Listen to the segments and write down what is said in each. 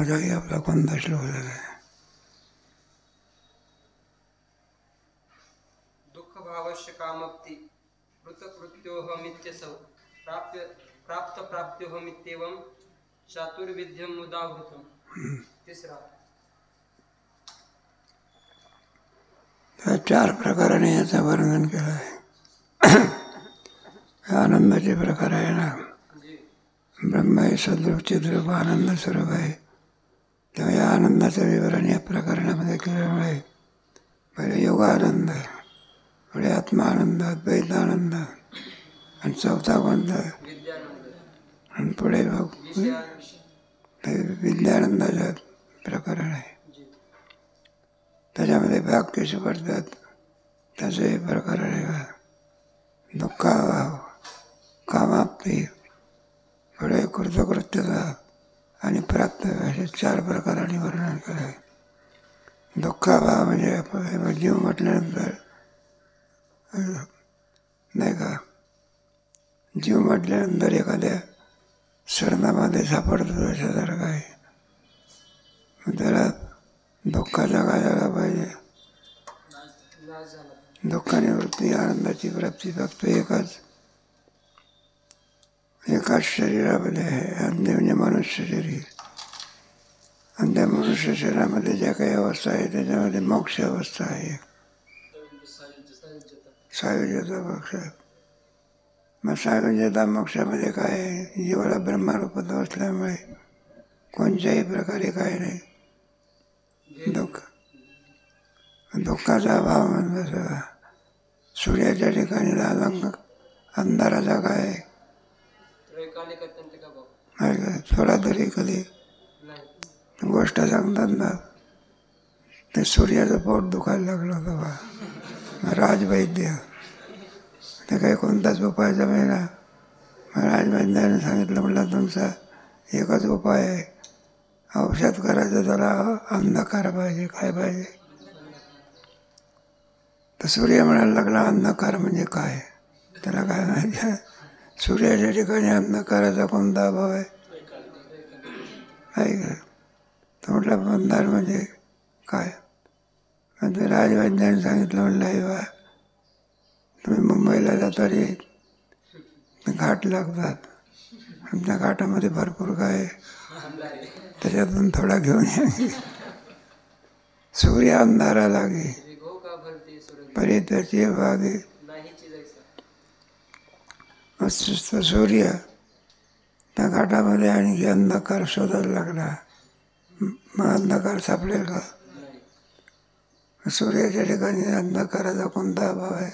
जागी आपला कोणता श्लोक झाला. दुःख भावश्य कामप्ती कृतकृत्योहमित्यसौ प्राप्त प्राप्त्योहमित्येवं चातुर्विध्यं मुदाहृतम्. तिसरा. चार प्रकाराने याचं वर्णन केलं आहे. आनंदाचे प्रकार आहे ना. ब्रह्म हे सद्रूप चिद्रूप आनंद स्वरूप आहे. तेव्हा या आनंदाचं विवरण या प्रकरणामध्ये केल्यामुळे पहिले योगानंद, पुढे आत्मानंद, अद्वैत आनंद, आणि चौथा कोणता, आणि पुढे विद्यानंदाचं प्रकरण आहे. त्याच्यामध्ये भाग कसे पडतात त्याचंही प्रकरण आहे. दुःखाभाव, कामाप्ती, पुढे कृतकृत्यता आणि प्राप्त असे चार प्रकारांनी वर्णन केलं आहे. दुःखाभाव म्हणजे जीव म्हटल्यानंतर नाही का, जीव म्हटल्यानंतर एखाद्या शरणामध्ये सापडतो अशासारखं आहे. त्याला दुःखाचा काय झाला पाहिजे, दुःखानिवृत्ती आनंदाची प्राप्ती फक्त एकाच शरीरामध्ये आहे, आणि म्हणजे मनुष्य शरीर. आणि त्या मनुष्य शरीरामध्ये ज्या काही अवस्था आहे त्याच्यामध्ये मोक्ष अवस्था आहे, सायुज्यता मोक्ष. मग सायुज्यता मोक्षामध्ये काय आहे, जीवाला ब्रह्मरूपात असल्यामुळे कोणत्याही प्रकारे काय नाही दुःखाचा अभाव. म्हणजे सूर्याच्या ठिकाणी अंधाराचा काय थोडा तरी कधी गोष्ट सांगतात ना, ते सूर्याचं पोट दुखायला लागलं होतं बा. राजवैद्य ते काही कोणताच उपाय जमेना. राजवैद्याने सांगितलं, म्हटलं तुमचा एकच उपाय आहे, औषध करायचं त्याला अंधकार पाहिजे. काय पाहिजे तर सूर्य म्हणायला लागला, अंधकार म्हणजे काय, त्याला काय माहिती आहे. सूर्याच्या ठिकाणी अंधकाराचा कोणता अभाव आहे का. तर म्हटलं अंधार म्हणजे काय. म्हणजे राजवैद्याने सांगितलं, म्हटलं हे बा, तुम्ही मुंबईला जाता रे, घाट लागतात, आमच्या घाटामध्ये भरपूर काय त्याच्यातून थोडा घेऊन या. सूर्य अंधारा लागे परी त्याची भागे. सूर्य त्या घाटामध्ये आणखी अंधकार शोधायला लागला, मग अंधकार सापडेल का. सूर्याच्या ठिकाणी अंधकाराचा कोणता अभाव आहे,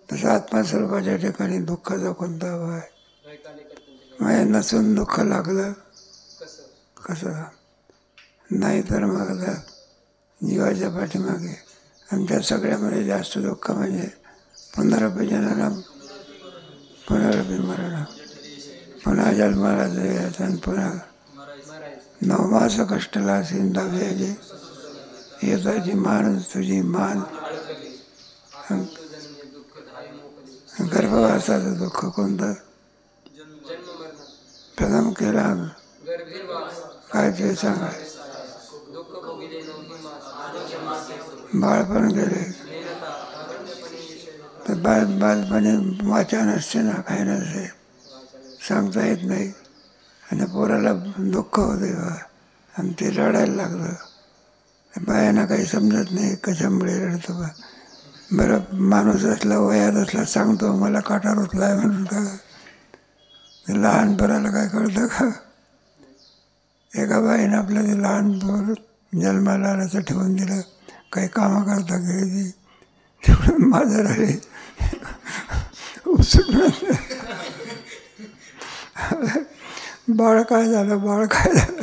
तसं आत्मस्वरूपाच्या ठिकाणी दुःखाचा कोणता अभाव आहे. मग नसून दुःख लागलं कसं नाही, तर मग जीवाच्या पाठीमागे. आणि त्या सगळ्यामध्ये जास्त दुःख म्हणजे पुनरपि जननम पुनरपि मरणम, पुन्हा जन्माला जायचं आणि पुन्हा 9 मास कष्टला सिंधाव्याचे येताची मान तुझी मान. गर्भवासाचं दुःख कोणतं प्रथम केला काय ते सांगा. बाळपण गेले तर बालपणी वाचा नसते ना, काही नसते, सांगता येत नाही. आणि पोराला दुःख होते बा, आणि ते रडायला लागलं. बायांना काही समजत नाही कशामुळे रडतं बा. बरं माणूस असला वयात असला सांगतो मला काटा रुतलाय म्हणून का. लहान पोराला काय कळतं का. एका बाईनं आपलं ते लहान पोर जन्माला आल्याचं ठेवून दिलं, काही कामं करता गेली तेवढं माझं राहिले बाळ काय झालं, बाळ काय झालं.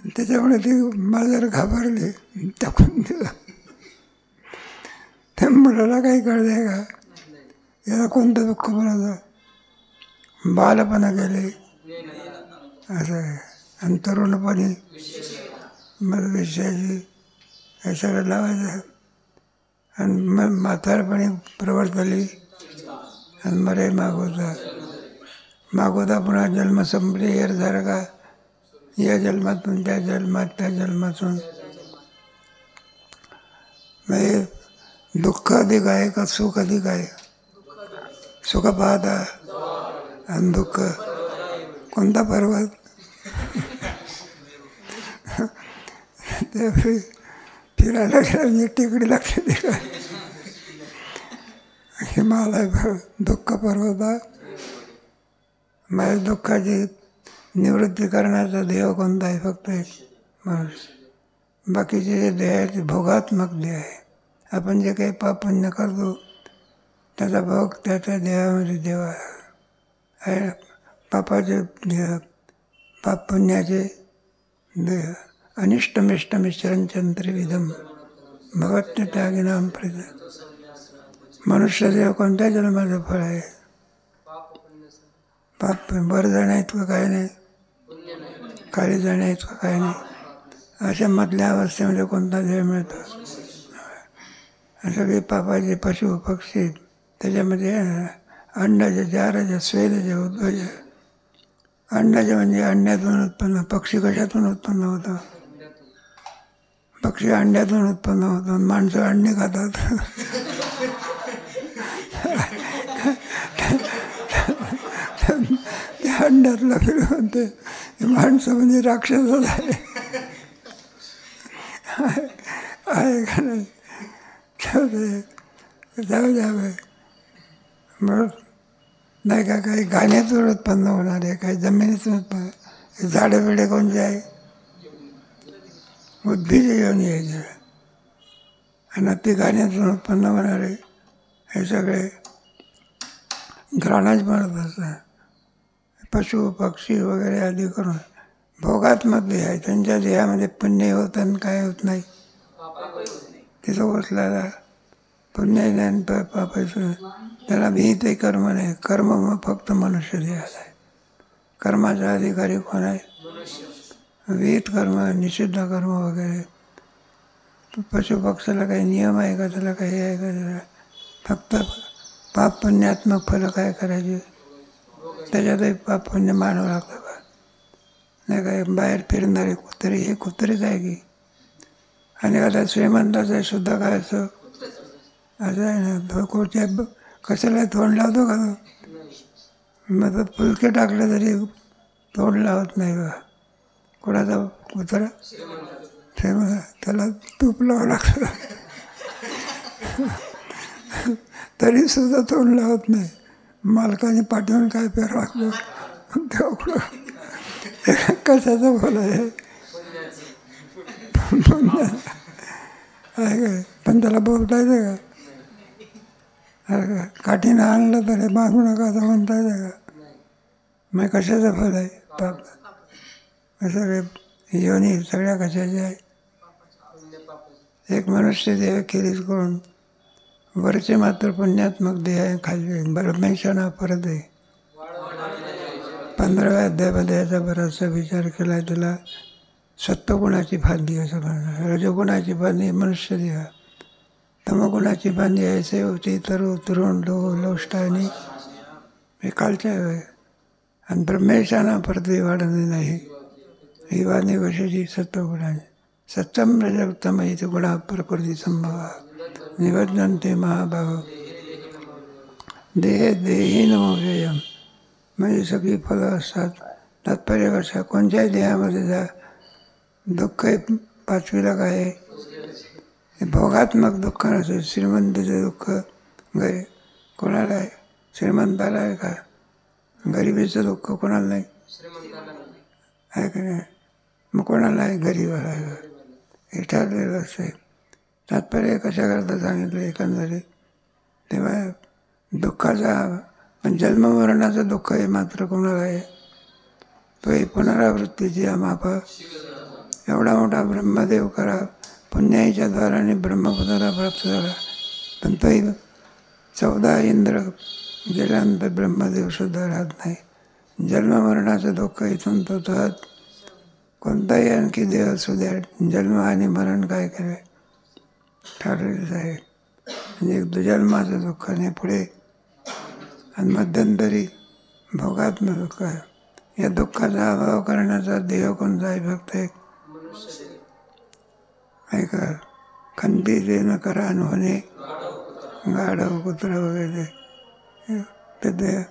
त्याच्यामुळे ती माझ्यावर घाबरली, टाकून दिलं. त्या मुलाला काही कळतंय का, याला कोणतं दुःख म्हणायचं. बालपणा गेले असं आहे. आणि तरुणपणी मग विषयाची हे सगळं लावायचं. आणि मग म्हातारपणी प्रवर्तली आणि मरे मागवता. मागोता पुन्हा जन्म संपले येर झालं का, या जन्मातून त्या जन्मात, त्या जन्मातून. म्हणजे दुःख अधिक आहे का सुख अधिक आहे? सुख पाहता आणि दुःख कोणता पर्वत? त्यावेळी फिरायला गेला म्हणजे टेकडी लागते ते काय, हिमालय दुःख पर्वता. माझ्या दुःखाची निवृत्ती करण्याचा देह कोणता आहे? फक्त एक मनुष्य. बाकीचे जे देह आहेत ते भोगात्मक देह आहे. आपण जे काही पाप पुण्य करतो त्याचा भोग त्या त्या देहामध्ये देवा आहे. पापाचे देह, पाप पुण्याचे देह. अनिष्टमिष्ट मिश्रण त्रिविधम भगवत्य त्यागिनाम प्रिय. मनुष्य देह कोणत्या जन्माचं फळ आहे? पाप वर जाण्या इतकं काय नाही, खाली जाण्या इतकं काय नाही. अशा मधल्या अवस्थेमध्ये कोणता देह मिळतो? सगळे पापाचे पशु पक्षी त्याच्यामध्ये अंडाचे, जाराचे, स्वेदचे, उद्भज. अंडाचे म्हणजे अंड्यातून उत्पन्न. पक्षी कशातून उत्पन्न होतं? पक्षी अंड्यातून उत्पन्न होतो. माणसं अंडी खातात. त्या अंड्यातलं फिर म्हणते माणसं म्हणजे राक्षसच आहे का नाही? जाऊ द्यावे. मग नाही का काही गाण्यातून उत्पन्न होणार आहे, काही जमिनीतून उत्पन्न. झाडे बिडे कोणते आहे? उद्भिज येऊन यायचं आणि ती गाण्यातून उत्पन्न होणार आहे. हे सगळे घराणाच म्हणत असतात. पशु पक्षी वगैरे आदी करून भोगात्मक देह आहे. त्यांच्या देहामध्ये पुण्य होतं आणि काय होत नाही. तिथं बसलेला पुण्य ज्ञान पापाचं त्याला विहित कर्म नाही. कर्म मग फक्त मनुष्य देहात आहे. कर्माचा अधिकारी कोण आहे? विहित कर्म, निषिद्ध कर्म वगैरे. पशुपक्षाला काही नियम आहे का? त्याला काही आहे का? त्याला फक्त पाप पुण्यात्मक फलं काय करायचे? त्याच्यातही पाप पुण्य मानावं लागतं का? नाही काय बाहेर फिरणारे कुत्री हे कुत्रीच आहे की? आणि आता श्रीमंताचं आहे सुद्धा काय असं असं आहे ना. तो कोणत्या कशाला तोंड लावतो का तो? मग तो फुलके टाकले तरी तोंड लावत नाही बा. कोणाचा कुत्रा? त्याला तूप लावावं लागतं तरी सुद्धा तोंड लावत नाही. मालकाने पाठवून काय पेर लागलं तेवढं. कशाचं भलं आहे? काय पण त्याला बोलता येते का? अरे का काठीनं आणलं तर हे मारू नका असं म्हणता येते का? मग कशाचं फल आहे? पाप. सगळे योनी सगळ्या कशाचे आहे? एक मनुष्य देह खेरीज करून वरचे मात्र पुण्यात्मक देह आहे. खाली ब्रह्मेशाना परत आहे. 15व्या अध्यायामध्ये याचा बराचसा विचार केला. त्याला सत्वगुणाची फांदी असं म्हणतात. रजगुणाची फांदी मनुष्य देह. तमगुणाची फांदी आहे सेवती तरु तरुण लो लोष्टानी हे कालच्या आहे. आणि ब्रह्मेशाना परत वाढणे नाही. ही वाणी कशाची? सत्वगुणाची. सत्यम रजोत्तम इथे गुणा प्रकृती संभवा निबद्धन्ते महाभाव देह देही नमोव्ययम. म्हणजे सगळी फलं असतात. तात्पर्य कशा कोणत्याही देहामध्ये जा. दुःख आहे पाचवीला काय आहे? हे भोगात्मक दुःख नसेल. श्रीमंतीचं दुःख गरीब कोणाला आहे? श्रीमंताला आहे का? गरिबीचं दुःख कोणाला नाही आहे का नाही? मग कोणाला आहे? गरीबाला आहे. हे ठरलेलं असते. तात्पर्य कशाकरता सांगितलं एकंदरीत? तेव्हा दुःखाचा पण जन्ममरणाचं दुःख हे मात्र कोणाला आहे? तो ही पुनरावृत्तीची माप. एवढा मोठा ब्रह्मदेव करा पुण्याईच्या द्वाराने ब्रह्मपदाला प्राप्त झाला. पण तोही 14 इंद्र गेल्यानंतर ब्रह्मदेव सुद्धा राहत नाही. जन्ममरणाचं दुःख इथून तो तहत कोणताही आणखी देह असू द्या. जन्म आणि मरण काय करे ठरलेलं आहे. म्हणजे जन्माचं दुःख नाही पुढे आणि मध्यंतरी भोगात्मक दुःख आहे. या दुःखाचा अभाव करण्याचा देह कोणता आहे? फक्त एक ऐका, खंदी देणं करान होणे, गाढव कुत्रा वगैरे. ते देह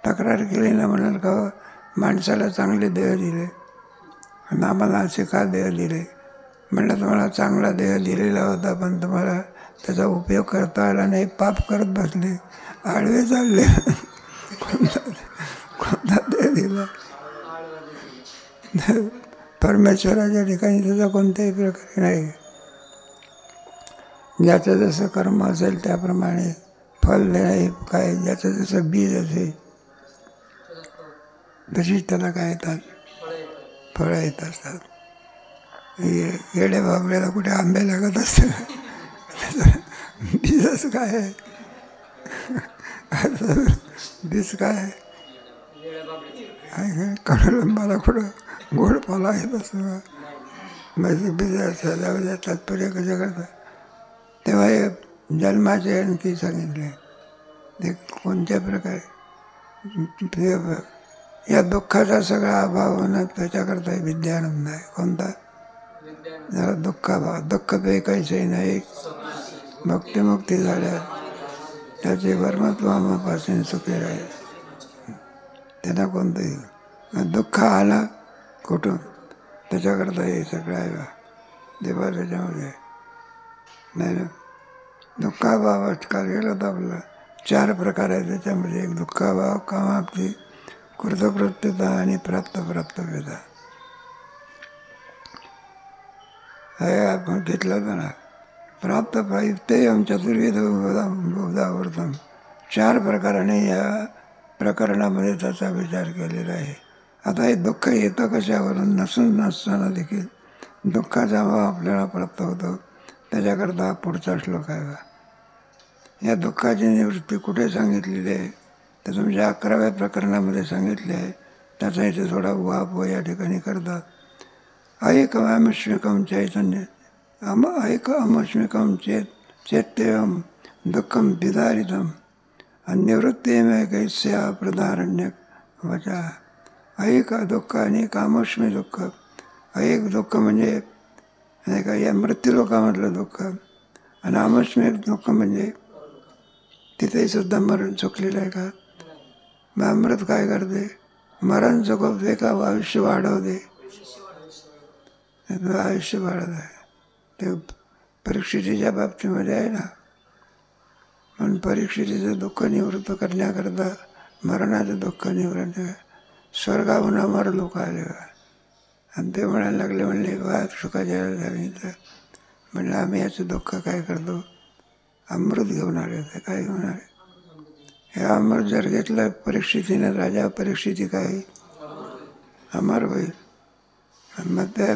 तक्रार केली ना म्हणाल का माणसाला चांगले देह दिले आणि आम्हाला असे का देह दिले? म्हणलं तुम्हाला चांगला देह दिलेला होता पण तुम्हाला त्याचा उपयोग करता आला नाही, पाप करत बसले, आडवे चालले. कोणता देह दिला? परमेश्वराच्या ठिकाणी त्याचा कोणत्याही प्रकारे नाही. ज्याचं जसं कर्म असेल त्याप्रमाणे फल देणे काय, ज्याचं जसं बीज असेल तशीच त्याला काय येतात, फळं येत असतात. येड्या बाबड्याला कुठे आंबे लागत असते? बीजच काय आहे? बीज काय आहे? कडुलिंबाला कुठं गोड फळं येत असतं? माझी बीज असं तात्पर्य कसं करतात? तेव्हा हे जन्माचे आणखी सांगितले ते कोणत्या प्रकारे या दुःखाचा सगळा अभाव होणार त्याच्याकरता विद्यानंद आहे. कोणता? जरा दुःखाभाव. दुःख पे कैसे नाही, भक्तिमुक्ती झाल्या त्याचे परमात्मापासून सुखी राहील. त्यांना कोणतंही दुःख आला कुठून त्याच्याकरता हे सगळं आहे देवा त्याच्यामध्ये नाही ना. दुःखाभाव आजकाल गेलं तर आपलं 4 प्रकार आहे त्याच्यामध्ये. एक दुःखाभाव, कामाप्ती, कृतकृत्यता आणि प्राप्तव्यता. हे आपण घेतलं तर ना प्राप्तप्राप्तेयम चतुर्विध बहुधावर्तम. 4 प्रकाराने या प्रकरणामध्ये त्याचा विचार केलेला आहे. आता हे दुःख येतं कशावरून? नसून नसताना देखील दुःखाचा अभाव आपल्याला प्राप्त होतो. त्याच्याकरता पुढचा श्लोक आहे. या दुःखाची निवृत्ती कुठे सांगितलेली आहे? तर तुमच्या 11व्या प्रकरणामध्ये सांगितले आहे. त्याचा इथे थोडा उहापोह या ठिकाणी करतात. ऐकमश्मिकम चैतन्य ऐकमश्मिकम चैत्यम दुःखम विदारितम निवृत्तीमेव कैस्या प्रधारण्य वचा. ऐक दुःख आणि कामोष्मी दुःख. ऐक दुःख म्हणजे नाही का या मृत्यूलोकामधलं दुःख, आणि आमस्मिक दुःख म्हणजे तिथेही सुद्धा मरण चुकलेलं आहे का? मग अमृत काय करते? मरण चुकवते का आयुष्य वाढवते? आयुष्य वाढत आहे. ते परीक्षेच्या बाबतीमध्ये आहे ना. पण परीक्षेचं दुःख निवृत्त करण्याकरता मरणाचं दुःख निवृत्त स्वर्गाहून अमर लोक आले. आणि ते म्हणायला लागले, म्हणले बा शुकाचार्याला सांगितलं, म्हणलं आम्ही याचं दुःख काय करतो? अमृत घेऊन आले. ते काय घेऊन आले? हे अमृत जर घेतलं परीक्षितीनं, राजा परीक्षिती काय अमर होईल. मग त्या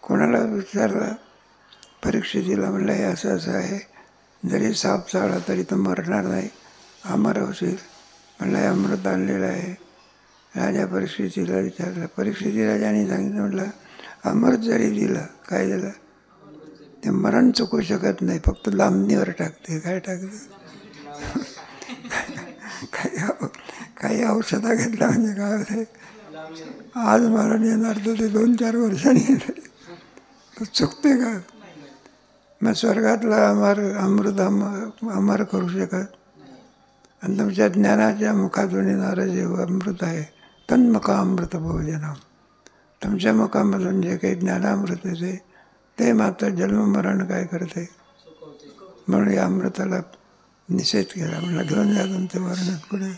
कोणाला विचारलं परीक्षितीला, म्हणलं हे असं असं आहे, जरी साप चावला तरी तो मरणार नाही, अमर होशील. म्हणलं हे अमृत आणलेलं आहे. राजा परीक्षितीला विचारलं. परीक्षिती राजाने सांगितलं, म्हटलं अमृत जरी दिलं, काय दिलं ते मरण चुकू शकत नाही, फक्त लांबणीवर टाकते. काय टाकते? काही औषधा घेतला म्हणजे काय होते? आज मरण येणार तर ते 2-4 वर्षांनी येणार. चुकते का? मग स्वर्गातला अमृत अमर करू शकत. आणि तुमच्या ज्ञानाच्या मुखातून येणारं जे अमृत आहे तन्मुखा अमृत भोजनम. तुमच्या मुखामधून जे काही ज्ञानामृत आहे ते मात्र जन्ममरण काय करते? म्हणून या अमृताला निषेध केला. म्हणलं घेऊन जा तुमचं वर्णन पुढे.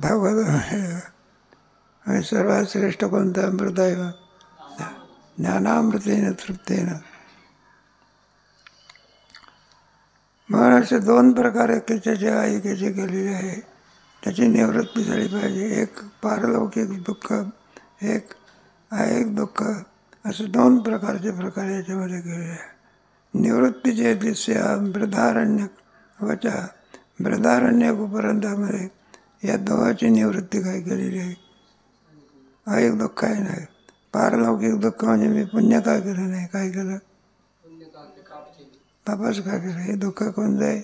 भागवत सर्वात श्रेष्ठ कोणतं अमृत आहे? ज्ञानामृतेन तृप्तेन. म्हणून असे 2 प्रकारे त्याच्याची ऐकायची केलेली आहे. त्याची निवृत्ती झाली पाहिजे. एक पारलौकिक दुःख, एक ऐक दुःख, असे 2 प्रकारचे प्रकार याच्यामध्ये केलेले आहे. निवृत्तीचे दिस्य बृहदारण्य वचा. बृहदारण्य उपरांतामध्ये या दोघांची निवृत्ती काय केलेली आहे? ऐक दुःख आहे नाही. पारलौकिक दुःख म्हणजे मी पुण्य का केलं नाही? काय केलं? पापच का केलं? हे दुःख कोणतं आहे?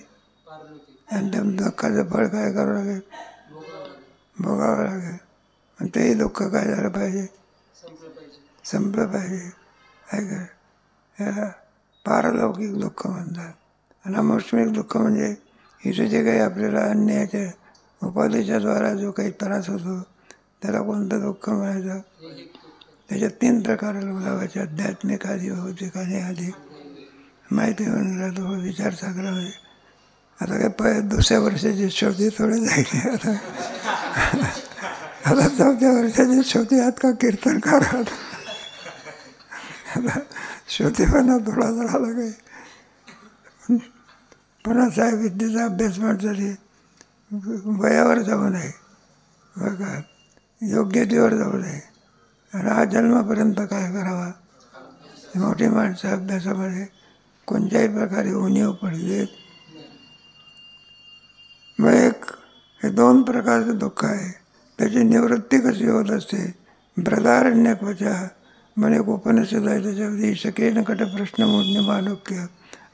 आणि त्या दुःखाचं फळ काय करावं लागेल? भोगावं लागेल. आणि तेही दुःख काय झालं पाहिजे, संपलं पाहिजे. काय कर याला पारलौकिक दुःख म्हणतात. आणि अमोष्मिक दुःख म्हणजे इथे जे काही आपल्याला अन्यायाच्या उपाधीच्या द्वारा जो काही त्रास होतो त्याला कोणतं दुःख म्हणायचं. त्याच्यात 3 प्रकार लावायचे, आध्यात्मिक, आधी, भौतिक आणि आधी. माहिती होऊन राहतो विचार सागरामध्ये. आता काय दुसऱ्या वर्षाची शेवटी थोडे जायचे. आता 4थ्या वर्षाची शेवटी आत का कीर्तनकार आहात. आता शेवटीपणा थोडासा आला काही. पुन्हा साहेब विद्येचा अभ्यास म्हटलं वयावर जाऊ नये, बघा योग्यतेवर जाऊ नये. आणि हा जन्मापर्यंत काय करावा, मोठी माणसं अभ्यासामध्ये कोणत्याही प्रकारे उणीव पडू देत. मग हे 2 प्रकारचं दुःख आहे. त्याची निवृत्ती कशी होत असते. बृहदारण्यकवचा म्हणे एक उपनिषद आहे त्याच्यामध्ये शकेन कट प्रश्न मोडणे मालोक्य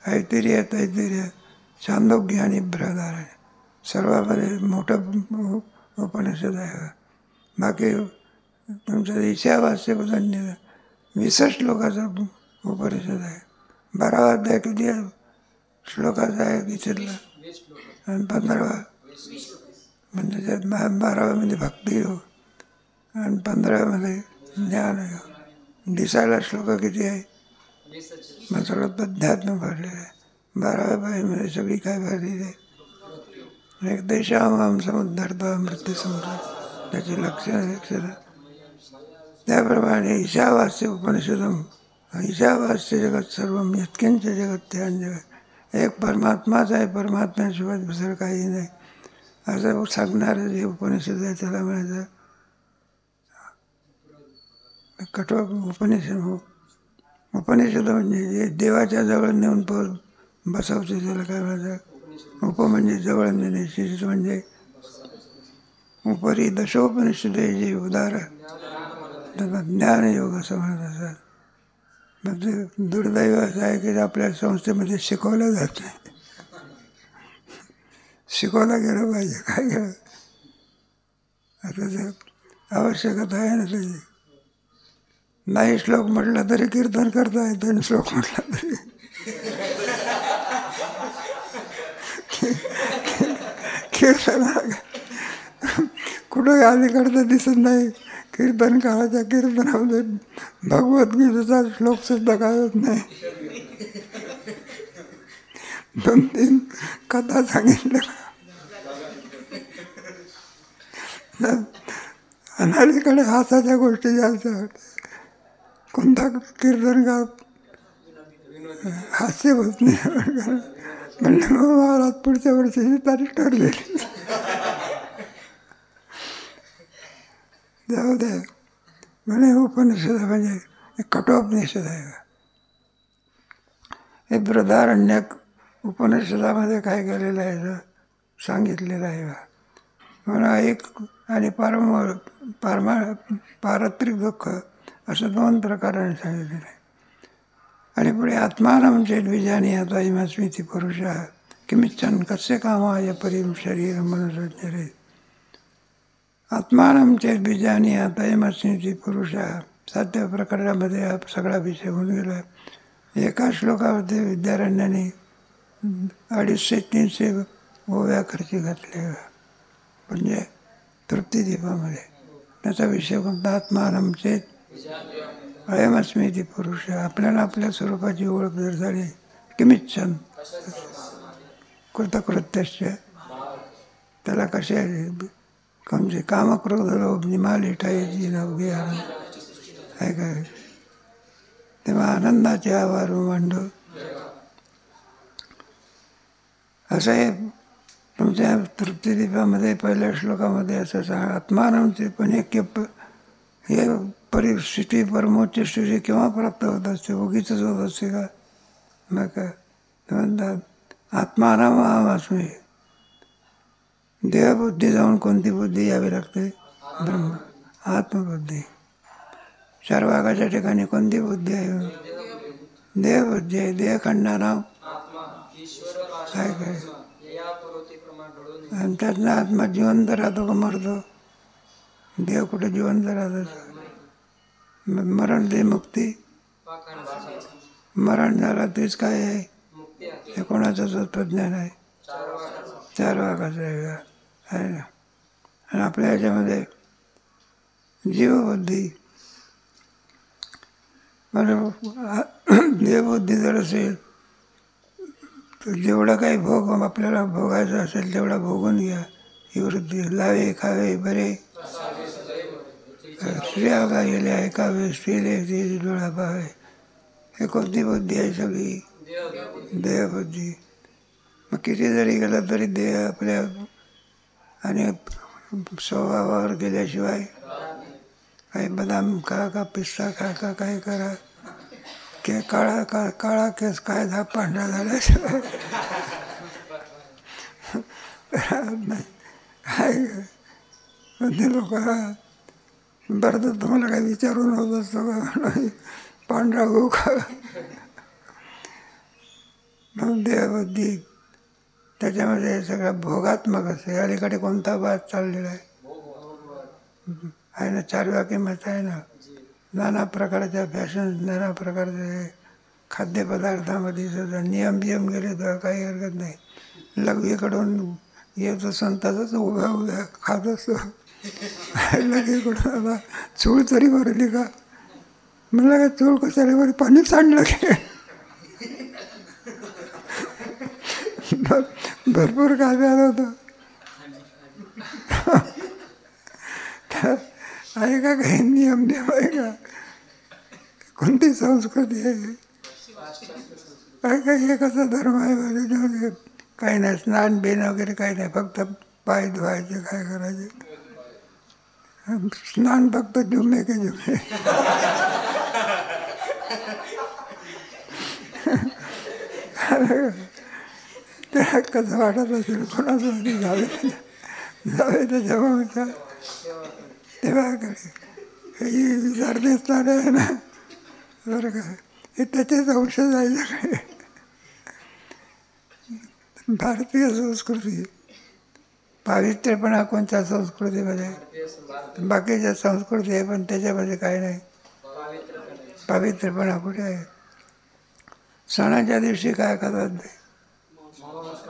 ऐतिर्य तैतिर्य छांदोग्य आणि बृहदारण्य सर्वांमध्ये मोठं उपनिषद आहे. बाकी तुमचं ईशावास्यबद्दल 20 श्लोकाचं उपनिषद आहे. 12वा अध्याय किती श्लोकाचा आहे विचारला. आणि 15वा म्हणजे त्यात 12व्यामध्ये भक्ती योग आणि 15व्यामध्ये ज्ञान योग. दिसायला श्लोक किती आहे, मग सगळं अध्यात्म भरलेलं आहे. 12व्या पायमध्ये सगळी काय भरलेली आहे. एक देशाम समुद्धर्ता मृत्यू समुद्र त्याची लक्षणं. त्याप्रमाणे ईशावास्य उपनिषदम ईशावास्य जगत सर्वम यत्किंच जगत ते जगत. एक परमात्माच आहे, परमात्म्याशिवाय दुसरं काही नाही असं सांगणारं जे उपनिषद आहे त्याला म्हणायचं कठोर उपनिषद. उपनिषद म्हणजे जे देवाच्या जवळ नेऊन बसवते त्याला काय म्हणायचं. उप म्हणजे जवळ नेणे, शिष्य म्हणजे उपरी. दशोपनिषदे जे उदार त्यांना ज्ञानयोग असं म्हणत असतात. मग ते दुर्दैव असं आहे की आपल्या संस्थेमध्ये शिकवलं जात नाही. शिकवलं गेलं पाहिजे. काय गेलं आता ते आवश्यकता आहे ना त्याची. नाही श्लोक म्हटला तरी कीर्तन करता येतं आणि श्लोक म्हटला तरी कीर्तन कुठं अलीकडचं दिसत नाही. कीर्तनकाराच्या कीर्तनामध्ये भगवद्गीतेचा श्लोक सुद्धा काय होत नाही. 2-3 कथा सांगितल्या. अनालीकडे हासाच्या गोष्टी जास्त कोणता कीर्तनकार हास्य होत नाही. म्हणलं महाराज पुढच्या वर्षीची तारीख ठरलेली. जाऊ द्या म्हणे उपनिषद म्हणजे कठोपनिषद आहे. हे बृहदारण्यक उपनिषदामध्ये काय केलेलं आहे सांगितलेलं आहे. म्हणून एक आणि पारत्रिक दुःख असं 2 प्रकाराने सांगितलेलं आहे. आणि पुढे आत्मानं चेत बीजानी आता इमास्मिती पुरुष किमिच्छन कस्य कामाय परिम शरीर मनोसंचरे. आत्मानं चेत बीजानी आता इमास्मिती पुरुष 7व्या प्रकरणामध्ये हा सगळा विषय होऊन गेला. एका श्लोकामध्ये विद्यारण्याने 250-300 ओव्या खर्ची घातल्या म्हणजे तृप्तिदीपामध्ये. त्याचा विषय कोणता. आत्मानं चेत अयमस्मिती पुरुष. आपल्याला आपल्या स्वरूपाची ओळख जर झाली किमिच्छन कृतकृत्यस्य त्याला कशा म्हणजे कामक्रोध लोभ निमाली ठाईची नवघे आहे काय. तेव्हा आनंदाचे आवारू मांडू असं आहे. तुमच्या तृप्तिदीपामध्ये 1ल्या श्लोकामध्ये असं सांग आत्मानंचे पण हे परिस्थिती परमोच्च स्थिती केव्हा प्राप्त होत असते. उगीच होत असते का. मग काय म्हणतात आत्माराम आत्मी. देहबुद्धी जाऊन कोणती बुद्धी यावी लागते. ब्रह्म आत्मबुद्धी. 4 भागाच्या ठिकाणी कोणती बुद्धी आहे. देहबुद्धी आहे. देह खंडाना काय काय आणि त्यातनं आत्मा जिवंत राहतो का मरतो. देह कुठे जिवंत राहत. मरण दे मुक्ती. मरण झालं तेच काय आहे, हे कोणाचं तत्वज्ञान आहे, चार वाघाचं आहे ना. आणि आपल्या ह्याच्यामध्ये जीवबुद्धी, देवबुद्धी जर असेल तर जेवढा काही भोग आपल्याला भोगायचा असेल तेवढा भोगून घ्या. ही वृत्ती. लावे खावे बरे स्त्रिया गेल्या ऐकावे, स्त्रीले डोळा पाहावे. हे कोणती बुद्धी आहे? सगळी देहबुद्धी. मग किती जरी गेलं तरी देह आपल्या आणि स्वभावावर गेल्याशिवाय काही बदाम खा का पिस्ता खा का काही करा के काळा केस काय पांढरा झाल्याशिवाय नाही. काय म्हणजे लोक बरं तर तुम्हाला काही विचारून होत असतो का पांढरा गो का. म्हणून देहबुद्धी त्याच्यामध्ये सगळं भोगात्मक असते. अलीकडे कोणता वाद चाललेला आहे ना, चारव्या किंमत आहे ना, नाना प्रकारच्या फॅशन, नाना प्रकारचे खाद्यपदार्थामध्ये सुद्धा नियम गेले तर काही हरकत नाही. लगेकडून येतो संताचाच उभ्या खात असतो. लगेकडून आता चूळ तरी भरली का, मला काय चूळ कशाला बरी पाणी सांडलं की. भरपूर काय व्याज होतं. आहे का काही नियम आहे का? कोणती संस्कृती आहे? काय काही एकाचा धर्म आहे त्याच्यामध्ये काही नाही. स्नान बेन वगैरे काही नाही, फक्त पाय धुवायचे, काय करायचे. स्नान फक्त जुमे के जुमे. त्या कसं वाटत असेल कोणाचं जावे त्याच्या भाऊचा तेव्हा करे. हे विचार दिसणारे आहे ना, बरं का, हे त्याचेच अंश जायचं काय. भारतीय संस्कृती पावित्र्यपणा कोणत्या संस्कृतीमध्ये, बाकीच्या संस्कृती आहे पण त्याच्यामध्ये काही नाही. पावित्र्यपणा कुठे आहे? सणाच्या दिवशी काय करतात ते,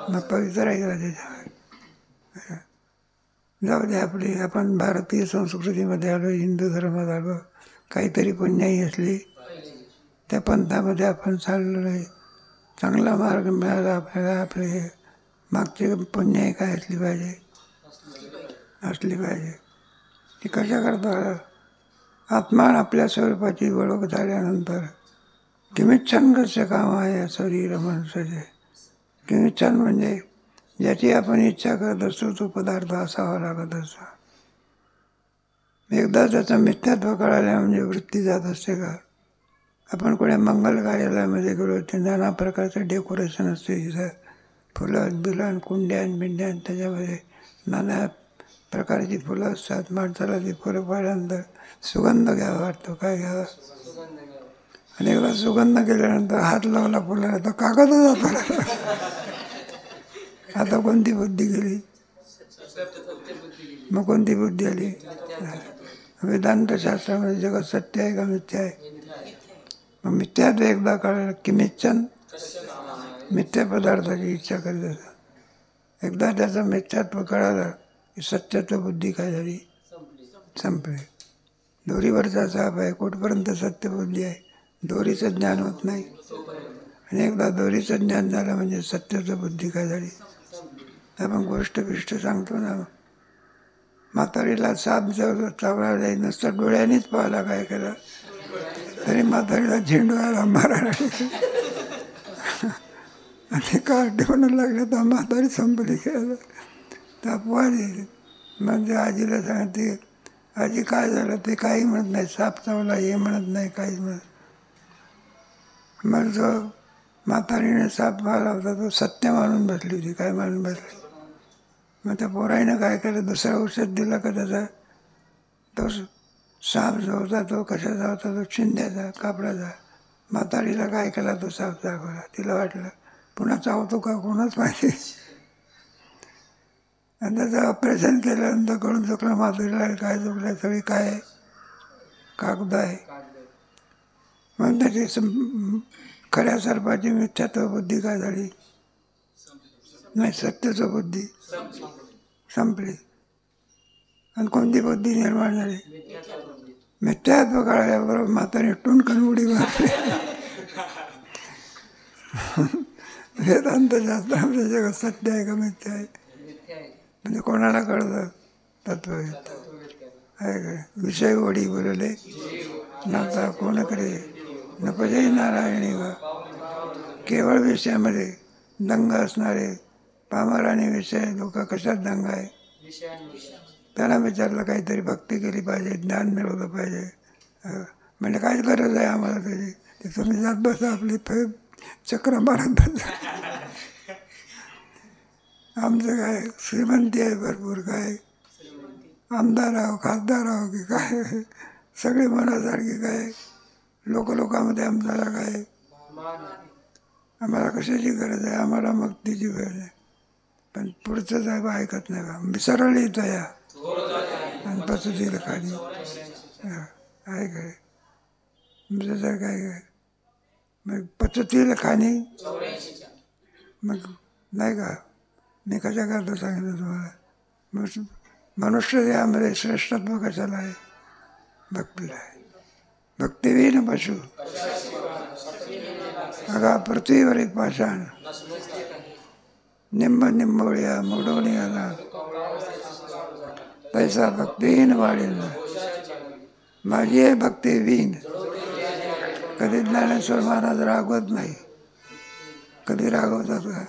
मग पवित्र आहे का त्याच्यावर? जाऊ दे आपली. आपण भारतीय संस्कृतीमध्ये आलो, हिंदू धर्मात आलो, काहीतरी पुण्याई असली त्या पंथामध्ये आपण चाललो नाही. चांगला मार्ग मिळाला आपल्याला. आपले मागची पुण्याई काय असली पाहिजे, ती कशा करता? आत्मान आपल्या स्वरूपाची ओळख झाल्यानंतर किमिच्छन्गस्य काम आहे शरीर मनुष्याचे. किमिच्छन म्हणजे ज्याची आपण इच्छा करत असतो तो पदार्थ असावा लागत असतो. एकदा त्याचं मिथ्यात्व कळालं म्हणजे वृत्ती जात असते का? आपण कोण्या मंगल कार्यालयामध्ये गेलो, ते नाना प्रकारचं डेकोरेशन असते, तिथं फुलं बिलं कुंड्यान बिंड्यान, त्याच्यामध्ये नाना प्रकारची फुलं असतात. माणसाला ती फुलं पाहिल्यानंतर सुगंध घ्यावा वाटतो. काय घ्यावा? आणि एकदा सुगंध गेल्यानंतर हात लावला फुलाला तर कागदच जातो. आता कोणती बुद्धी गेली? मग कोणती बुद्धी आली? वेदांत शास्त्रामध्ये जगत सत्य आहे का मिथ्या आहे? मग मिथ्यात्व एकदा कळलं की मिथ्या पदार्थाची इच्छा करीत असतात. एकदा त्याचं मिथ्यात्व कळालं की सत्यत्व बुद्धी काय झाली? संपली. दोरीवरचा साप आहे, कुठपर्यंत सत्यबुद्धी आहे? दोरीचं ज्ञान होत नाही. आणि एकदा दोरीचं ज्ञान झालं म्हणजे सत्यत्व बुद्धी काय झाली? आपण गोष्ट सांगतो ना, म्हातारीला साप जर चावला जाईल नुसतं डोळ्यानेच पाहिला, काय केलं तरी म्हातारीला झेंडूला मारायला आणि का ठेवणं लागलं तर म्हातारी संपली गेलं तर अपवाद येईल. म्हणजे आजीला सांगते, आजी काय झालं? ते काही म्हणत नाही, साप चावला हे म्हणत नाही, काहीच म्हणत. मग जो म्हातारीने साप पाहिला होता तो सत्य मानून बसली होती. काय मानून बसली? मग त्या पोराईनं काय केलं, दुसरा औषध दिलं का त्याचा, तो साप जो होता तो कशाचा होता? तो चिंध्याचा, कापडाचा. म्हातारीला काय केला तो साप दाखवला. तिला वाटलं पुन्हा चावतो का कोणाच माहिती. आणि त्याचं ऑपरेशन केल्यानंतर कळून चुकलं माधुरीला काय चुकलं, सगळी काय आहे, कागद आहे. मग त्याची खऱ्या सर्पाची मिथ्यात्व बुद्धी काय झाली, नाही सत्यत्व बुद्धी संपली. आणि कोणती बुद्धी निर्माण झाली, मिथ्यात्व कळल्याबरोबर म्हातारी टुणकन उडी मारली. वेदांत शास्त्रामध्ये जगत सत्य आहे का मिथ्या आहे म्हणजे कोणाला कळतं, तत्ववेद आहे का. विषय ओढी बोलले नाता कोणाकडे नपजे नारायणी वा. केवळ विषयामध्ये दंग असणारे पामर आणि विषय लोक कशात दंग आहे. त्याला विचारलं काहीतरी भक्ती केली पाहिजे, ज्ञान मिळवलं पाहिजे, म्हणजे काय गरज आहे आम्हाला त्याची, ते तुम्ही जात बसा आपली चक्र मारत बसा. आमचं काय श्रीमंती आहे भरपूर, काय आमदार आहो खासदार आहो की काय, सगळी मनासारखी काय, लोकांमध्ये आमच्याला काय, आम्हाला कशाची गरज आहे, आम्हाला मक्तीची गरज आहे. पण पुढचं साहेब ऐकत नाही का, सरळ येतं या आणि पचतील खाली आहे काय, तुमचं जर काय मग पचतील खाणी, मग नाही का. मी कशा करता सांगितलं तुम्हाला, मग मनुष्य यामध्ये श्रेष्ठत्व कशाला आहे, भक्तीला आहे. भक्तिवीन पशु अगा पृथ्वीवर एक पाषाण, निंब निंबोळ्या मोडवणी आला, तैसा भक्तीहीन वाढेल. माझी आहे भक्ती वीण. कधी ज्ञानेश्वर महाराज रागवत नाही, कधी रागवतात का,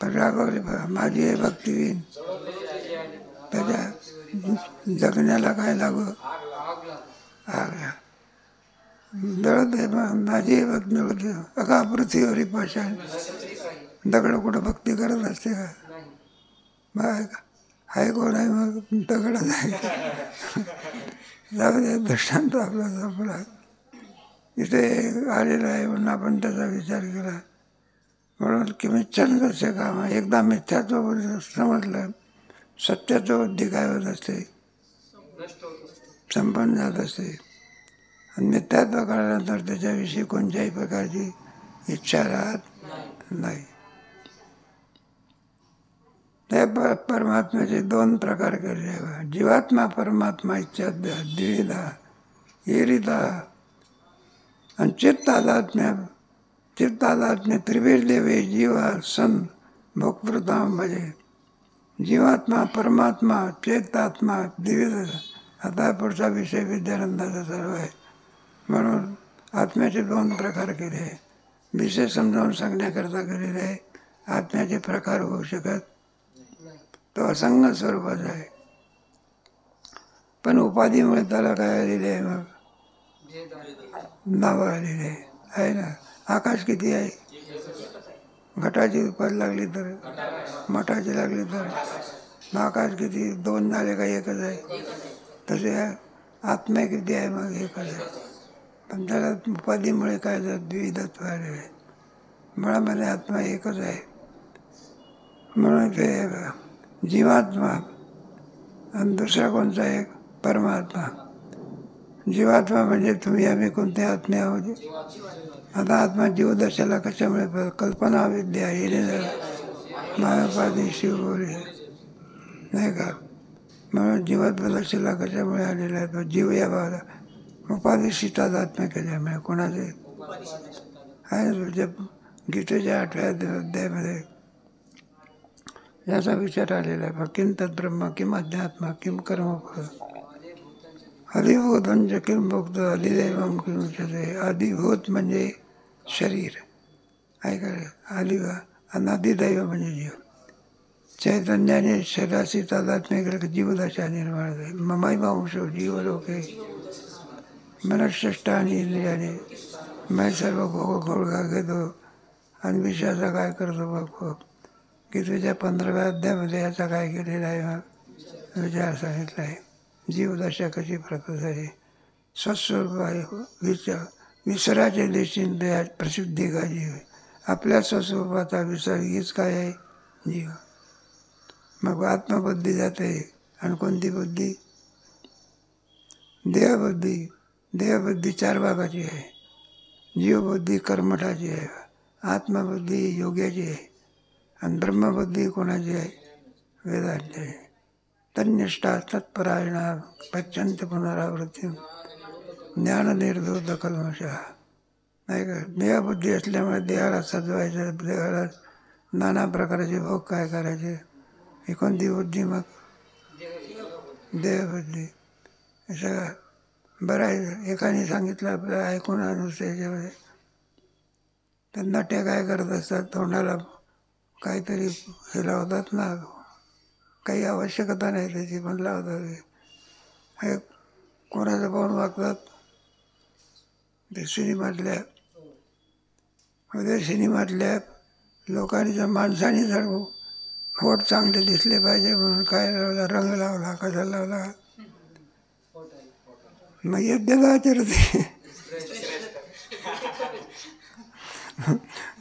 पण रागवले माझी आहे भक्ती वीण. त्याच्या जगण्याला काय लागू, आग जळत आहे माझी भक्ती नव्हती. अगा पृथ्वीवरी पाषाण, दगड कुठं भक्ती करत असते का, मग आहे कोण आहे, मग दगडच आहे. जाऊ दे, दृष्टांत आपला संपला. इथे आलेला आहे म्हणून आपण त्याचा विचार केला. म्हणून की मिथ्यान कसे काम, एकदा मिथ्यात्व समजलं, सत्यात्व बुद्धी काय होत असते, संपन्न जात असते. आणि मिथ्यात्व कळल्यानंतर त्याच्याविषयी कोणत्याही प्रकारची इच्छा राहत नाही. त्या परमात्म्याचे दोन प्रकार केले आहे, जीवात्मा परमात्मा इच्छा द्विधा एरिता आणि चित्तादात्म्य त्रिवीर्देवे जीवा सन भोक्तृता म्हणजे जीवात्मा परमात्मा चेतात्मा द्विविध. आता पुढचा विषय विद्यानंदाचा सर्व आहे. म्हणून आत्म्याचे दोन प्रकार केले आहे, विषय समजावून सांगण्याकरता केलेले आहे. आत्म्याचे प्रकार होऊ शकत, तो असंग स्वरूपाचा आहे. पण उपाधीमुळे त्याला काय आलेले आहे, मग नावं आलेले आहे ना. आकाश किती आहे, घटाची पद लागली तर, मठाची लागली तर, मग आकाश किती, दोन झाले का एकच आहे. तसे आत्मा किती आहे, मग एकच आहे. पण त्याला उपाधीमुळे काय द्विविधत्व आलेलं आहे. मुळामध्ये आत्मा एकच आहे. म्हणून ते जीवात्मा आणि दुसरा कोणता एक परमात्मा. जीवात्मा म्हणजे तुम्ही आम्ही कोणते आत्मे आहोत. आता आत्मा जीवदशाला कशामुळे, कल्पना विद्या येणे महापादी शिव बोले नाही का. म्हणून जीवात्मा दशेला कशामुळे आलेला आहे, तो जीव या भावाला उपाधिष्ठित आत्मा केल्यामुळे. कोणाचे आहे तुझ्या गीतेच्या 8व्या अध्यायामध्ये याचा विचार आलेला आहे. किम तद्ब्रह्म किम अध्यात्म किम कर्म अधिभूत किम भोक्त अधिदैवम किम उच्यते. अधिभूत म्हणजे शरीर आहे का, आणि अधिदैव म्हणजे जीव. चैतन्याने शरीराशी तादात्म्य केलं की जीवदशा निर्माण झाली. ममाई वंशो जीवलोके मनश्रेष्ठ आणि इंद्रियाने मैं सर्व भोग घोळगा घेतो आणि विषयाचा काय करतो बघ. की तुझ्या 15व्या अध्यायामध्ये याचा काय केलेला आहे, मग विचार सांगितला आहे. जीवदशा कशी प्रकट झाली, स्वस्वरूप आहे. विसराच्या दृष्टीने प्रसिद्धी का जीव. आपल्या स्वस्वरूपाचा विसर हीच काय आहे, जीव. मग आत्मबुद्धी जाते. आणि कोणती बुद्धी? देहबुद्धी. देहबुद्धी 4 भागाची आहे. जीवबुद्धी कर्मठाची आहे, आत्मबुद्धी योग्याची आहे, आणि ब्रह्मबुद्धी कोणाची आहे? वेदांची आहे. तन्निष्ठा तत्परायणा पच्यन्ते पुनरावृत्ती ज्ञाननिर्धूत कल्मषः. नाही का? देहबुद्धी असल्यामुळे देहाला सजवायचं, देहाला नाना प्रकारचे भोग काय करायचे. ही कोणती बुद्धी? मग देहबुद्धी. हे सगळं बरं आहे. एकाने सांगितलं आपल्याला ऐकून नुसतं याच्यामध्ये, तर नट्या काय करत असतात, तोंडाला काहीतरी हे लावतात ना, काही आवश्यकता नाही त्याची, पण लावतात. हे कोणाचं पाहून वागतात? ते सिनेमातल्या लोकांनी जर माणसाने जर होठ चांगले दिसले पाहिजे म्हणून काय लावला? रंग लावला. कसा लावला? मग यज्ञाचा आचरते.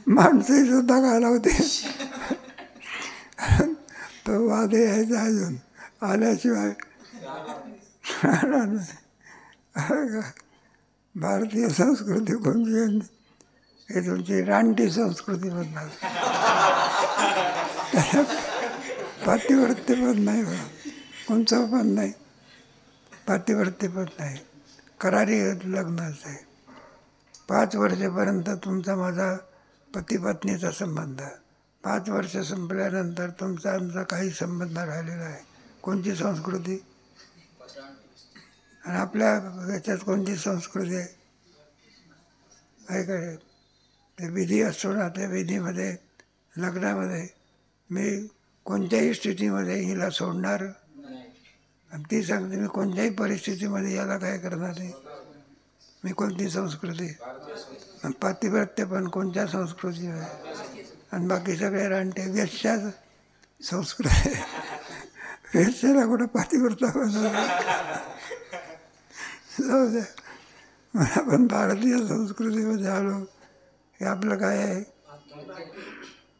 माणसंही सुद्धा काय लावते. तो वाद यायचा अजून आल्याशिवाय. भारतीय संस्कृती कोणती? हे तुमची रानटी संस्कृती म्हणतात. पातिव्रत्य पण नाही, कोणचं पण नाही. पातिव्रत्य पण नाही. करारी लग्नाचं आहे. 5 वर्षापर्यंत तुमचा माझा पती पत्नीचा संबंध. 5 वर्ष संपल्यानंतर तुमचा आमचा काही संबंध राहिलेला आहे. कोणती संस्कृती? आणि आपल्या याच्यात कोणती संस्कृती आहे? काय ते विधी असतो ना, त्या विधीमध्ये लग्नामध्ये मी कोणत्याही स्थितीमध्ये हिला सोडणार, आणि ती सांगते मी कोणत्याही परिस्थितीमध्ये याला काय करणार नाही. मी कोणती संस्कृती? आणि पातिव्रत्य पण कोणत्या संस्कृतीमध्ये? आणि बाकी सगळे रानटे वेश्या संस्कृती. वेश्याला कुठं पातिव्रता बनवलं? जाऊ द्या. आपण भारतीय संस्कृतीमध्ये आलो हे आपलं काय आहे?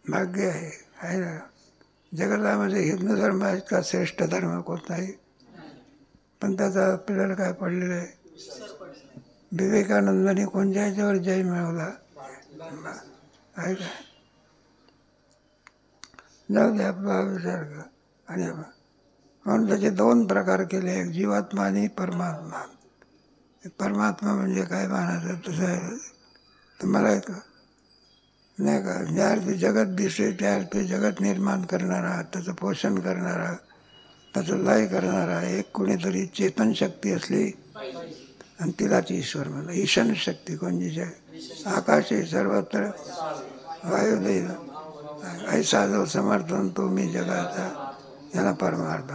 भाग्य आहे ना. जगतामध्ये हिंदू धर्म इतका श्रेष्ठ धर्म कोणताही, पण त्याचा आपल्याला काय पडलेलं आहे? विवेकानंदाने कोणत्या ह्याच्यावर जय मिळवला आहे का? जाऊ दे, आपला विचार कर. आणि म्हणून त्याचे 2 प्रकार केले, एक जीवात्मा आणि परमात्मा. परमात्मा म्हणजे काय म्हणायचं तसं आहे तुम्हाला नाही का? ज्या अर्थी जगत दिसते त्या अर्थी जगत निर्माण करणारा, त्याचं पोषण करणारा, त्याचं लय करणारा एक कुणीतरी चेतन शक्ती असली, आणि तिलाच ईश्वर म्हणा. ईशान शक्ती कोणती? आकाशे सर्वत्र वायुदेव ऐसा जो समर्थन तो मी जगाचा, याला परमार्थ.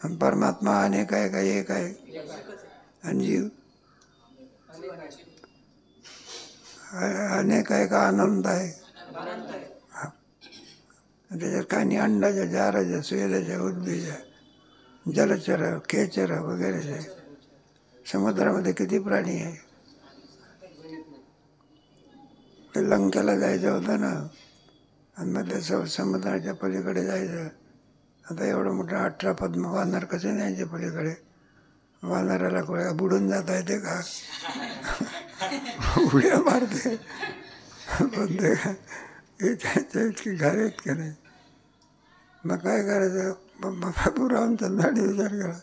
आणि परमात्मा अनेक आहे का एक आहे? आणि जीव अनेक आहे का अनंत आहे? त्याच्यात काही नाही. अंडाच्या, जाराच्या, स्वेदाच्या, उद्भिजा, जलचर, खेचर वगैरे. समुद्रामध्ये किती प्राणी आहे? ते लंकेला जायचं होतं ना, आणि मग ते समुद्राच्या पलीकडे जायचं. आता एवढं मोठं 18 पद्म वानर कसे न्यायचे पलीकडे? वानराला कोळ्या बुडून जाता येते का? उड्या मारते. पण ते त्याच्या इतकी घारेत का नाही? मग काय करायचं? रामचंद्राने विचार करा.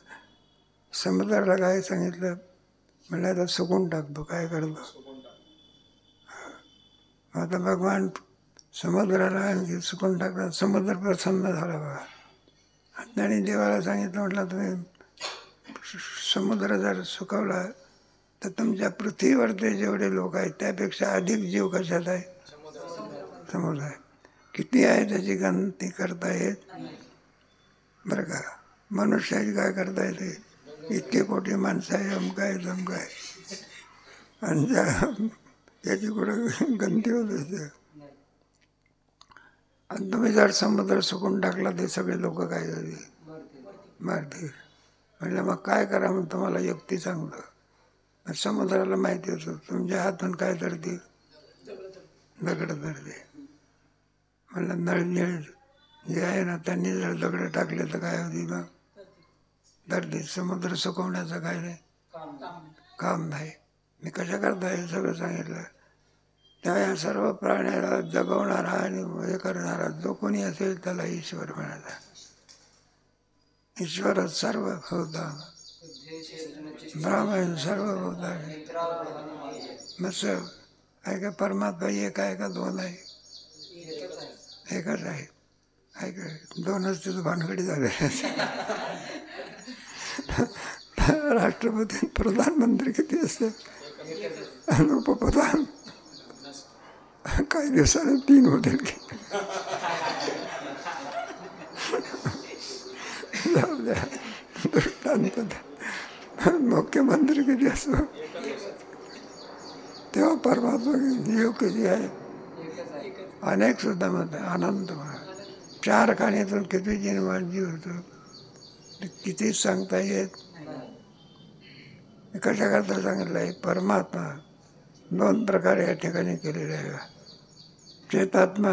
समुद्राला काय सांगितलं? म्हणलं आता सुकून टाकतो. काय करतो? आता भगवान समुद्राला आणखी सुकून टाकतात. समुद्र प्रसन्न झाला बघा. आणि देवाला सांगितलं, म्हटलं तुम्ही समुद्र जर सुकवला तर तुमच्या पृथ्वीवरचे जेवढे लोक आहेत त्यापेक्षा अधिक जीव कशात आहे? समुद्र आहे. किती आहे त्याची गणती करता येत बरं का? मनुष्याची काय करता येते? इतके कोटी माणसं आहे, अमका आहे जमका आहे, आणि त्याची कुठं गणती होत असते. आणि तुम्ही जर समुद्र सुकून टाकला ते सगळे लोक काय झाले? मारतील. म्हटलं मग काय करा? मग तुम्हाला युक्ती सांगतो. समुद्राला माहिती होतं तुमच्या हातून काय धरतील? दगड धरते. म्हणलं जे आहे ना त्यांनी जर दगड टाकले तर काय होती मग धरती. समुद्र सुकवण्याचं काय नाही काम नाही. मी कशा करता हे सगळं सांगितलं. तेव्हा या सर्व प्राण्याला जगवणारा आणि हे करणारा जो कोणी असेल त्याला ईश्वर म्हणायचा. ईश्वरच सर्व भूता ब्राह्मण सर्व भूताने मस्त आहे का. परमात्मा एक आहे का दोन आहे? एकच आहे. आहे का दोनच तिथं भानगडी झाले. राष्ट्रपती प्रधानमंत्री किती असतात आणि उपप्रधान काही दिवसाने 3 होतील की. जाऊ द्या दृष्टांत. मुख्यमंत्री किती असतो तेव्हा परमात्मा जीव किती आहे? अनेक सुद्धा म्हणतात अनंत म्हणा. 4 खाण्यातून किती निर्माण जीव होतो किती सांगता येत. कशा करता सांगितलं आहे. परमात्मा 2 प्रकारे या ठिकाणी केलेले आहे. चेतात्मा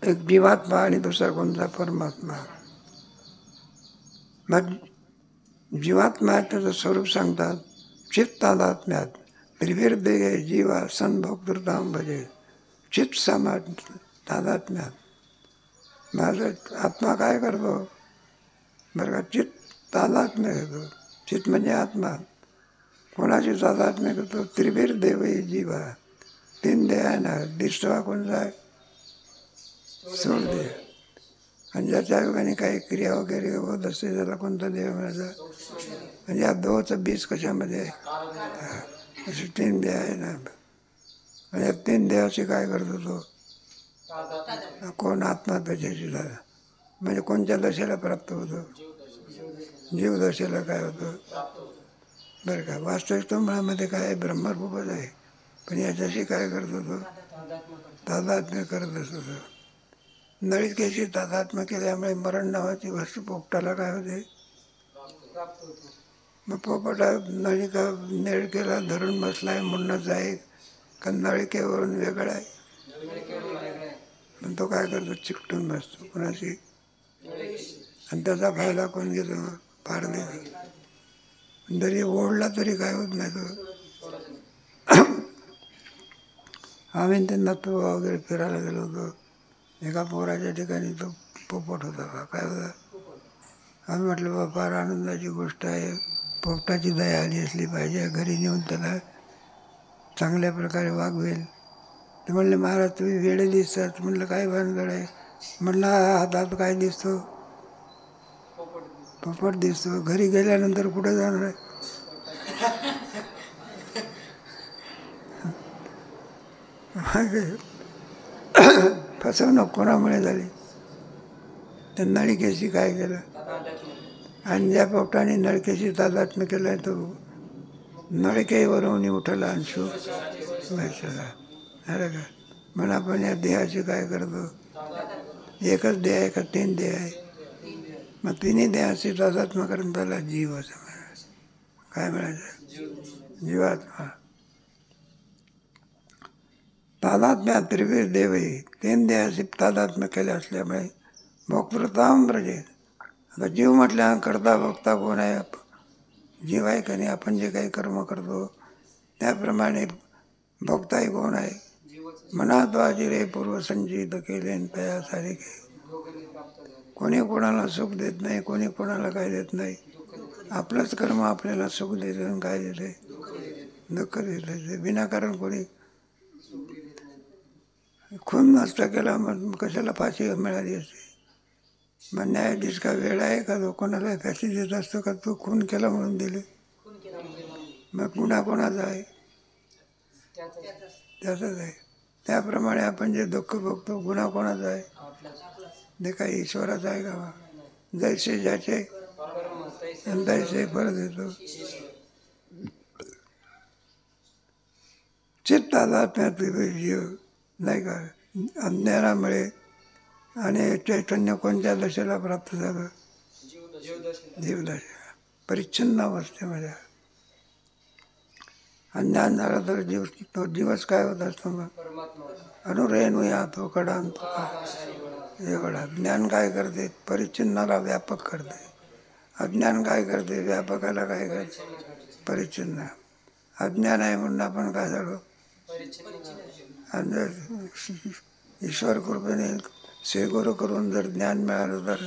एक जीवात्मा आणि दुसरा कोणता परमात्मा. मग जीवात्मा त्याचं स्वरूप सांगतात चित्तादात्म्यात त्रिवीर्देय जीवा संभोक्तृताम भजे. चित्त समाज तादात्म्यात माझा आत्मा काय करतो बरं का. चित्त तादात्म्य घेतो. चित्त म्हणजे आत्मा कोणाची तादात्म्य करतो. त्रिवीर्देव जीवा 3 देह आहे ना. दिसवा कोणता आहे सोड देह. आणि ज्याच्या योगाने काही क्रिया वगैरे होत असते त्याला कोणता देह म्हणायचा. म्हणजे या 2चं बीज कशामध्ये आहे. असे 3 देह आहे ना. म्हणजे 3 देहाची काय करतो तो कोण आत्मा दशेची झाला. म्हणजे कोणत्या दशेला प्राप्त होतो. जीवदशेला काय होतं बरं का. वास्तविक मनामध्ये काय ब्रह्मरूपच आहे पण याच्याशी काय करतो तो तादात्म्य करत असतो. नळिकेशी तादात्म्य केल्यामुळे मरण नावाची वस्तू पोपटाला काय होते. मग पोपटा नळिका नळिकेला धरून बसलाय म्हणूनच आहे का नळिकेवरून वेगळा आहे. पण तो काय करतो चिकटून बसतो कोणाशी. आणि त्याचा फायदा कोण घेतो मग फार नाही. जरी ओढला तरी काय होत नाही तो. आम्ही ते नथू वगैरे फिरायला गेलो होतो. एका पोराच्या ठिकाणी तो पोपट होता. काय होता आम्ही म्हटलं बा फार आनंदाची गोष्ट आहे. पोपटाची दया आली असली पाहिजे. घरी नेऊन त्याला चांगल्या प्रकारे वागवेल. ते म्हणले महाराज तुम्ही वेळे दिसतात. म्हणलं काय भानगड आहे. म्हणलं हातात काय दिसतो पोपट दिसतो. घरी गेल्यानंतर कुठे जाणार आहे. फसवणूक कोणामुळे झाली. त्या नळिकेशी काय केलं. आणि ज्या पोपटाने नळिकेशी तादात्म्य केलं आहे तो नळिकेवरून उठला आणि शो व्हायचा. अरे का म्हणून आपण या देहाची काय करतो. एकच देह आहे का 3 देह आहे. मग 3ही देहाची तादात्म्य करून त्याला जीव असं म्हणायचं. काय म्हणायचं जीवात्मा. तादात्म्या त्रिवीर देवही 3 देहाची तादात्म्य केले असल्यामुळे भोक्तृताम प्रजे. आता जीव म्हटल्या करता भोगता कोण आहे. जीव आहे का नाही. आपण जे काही कर्म करतो त्याप्रमाणे भोगताही कोण आहे. मनाद्वाजी रे पूर्वसंचित केले तया सारिके. कोणी कोणाला सुख देत नाही. कोणी कोणाला काय देत नाही. आपलंच कर्म आपल्याला सुख देते काय देते दुःख देते. विनाकारण कोणी खून नष्ट केला मग कशाला फाशी मिळाली असते. मग न्यायाधीश का वेळ आहे का तो कोणाला फाशी देत असतो का तो खून केला म्हणून दिले. मग गुन्हा कोणाचा आहे त्याचाच आहे. त्याप्रमाणे आपण जे दुःख बघतो गुन्हा कोणाचा आहे. ते काही ईश्वराचा आहे का. जैसे ज्याचे तैसे फळ देतो. चित्तादात्म्यात जीव नाही का. अज्ञानामुळे आणि चैतन्य कोणत्या दशेला प्राप्त झालं जीवदशा. परिच्छिन्न अवस्थेमध्ये अज्ञान झालं तर जीव तो दिवस काय होत असतो मग अनुरेणू या तो कडांतो एवढा. ज्ञान काय करते? परिच्छिन्नाला व्यापक करते. अज्ञान काय करते? व्यापकाला काय करते? परिच्छिन्न. अज्ञान आहे म्हणून आपण काय झालो? आणि जर ईश्वर कृपेने श्रीगुरु करून जर ज्ञान मिळालं तर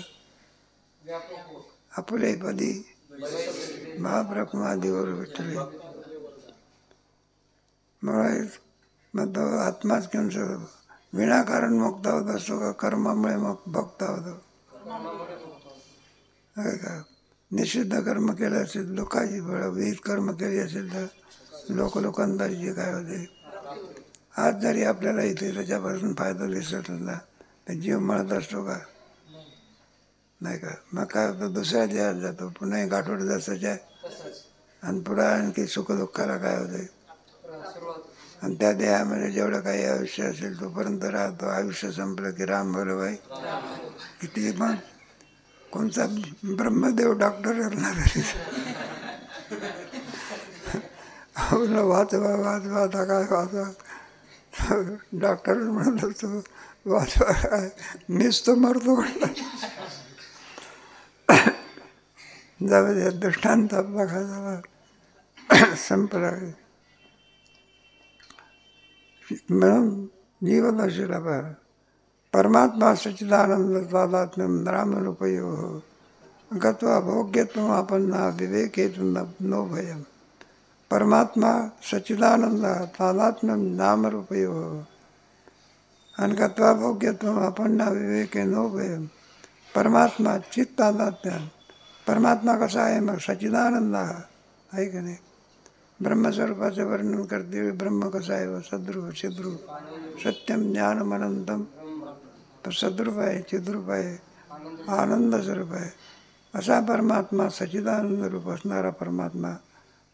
आपुले पदी महाब्रह्मादिवर विठ्ठले. मग तो आत्माच घेऊन विनाकारण मुक्त होत असतो का कर्मामुळे मग भक्त होतो? का निषिद्ध कर्म केलं असेल, लोकांची विहित कर्म केली असेल तर लोकांतरची काय होते? आज जरी आपल्याला इथे त्याच्यापासून फायदा दिसत होता तर जीव म्हणत असतो का? नाही का? मग काय होतं? दुसऱ्या देहात जातो, पुन्हा गाठोड जसंच आहे आणि पुढे आणखी सुखदुःखाला काय होते? आणि त्या देहामध्ये जेवढं काही आयुष्य असेल तोपर्यंत राहतो. आयुष्य संपलं की राम बोलवाई किती. मग कोणता ब्रह्मदेव डॉक्टर असणार वाचवा वाचवा आता काय वाचवा? डॉक्टर म्हणत असतो वाचवा काय, मीच तो मरतो म्हणला. जाऊ द्या, दृष्टांत आपला काय झाला संपला. म्हणून जीवदर्शीला परमात्मा सच्चिदानंद तादात्म्यं रामरूपयो गत्वा भोग्यत्वम् आपन्ना विवेकेतु नो भयम्. परमात्मा सच्चिदानंद तादात्म्यं नामरूपयो आणि गत्वा भोग्यत्वम् आपन्ना विवेके नो भयम्. परमात्मा चित्त तादात्म्य. परमात्मा कसा आहे? मग सच्चिदानंद आहे का नाही? ब्रह्मस्वरूपाचे वर्णन करते. ब्रह्म कसा आहे? सद्रूप चिद्रूप सत्यम ज्ञानम अनंतम. सद्रूप आहे, चिद्रूप आहे, आनंद स्वरूप आहे. असा परमात्मा सच्चिदानंद रूप असणारा परमात्मा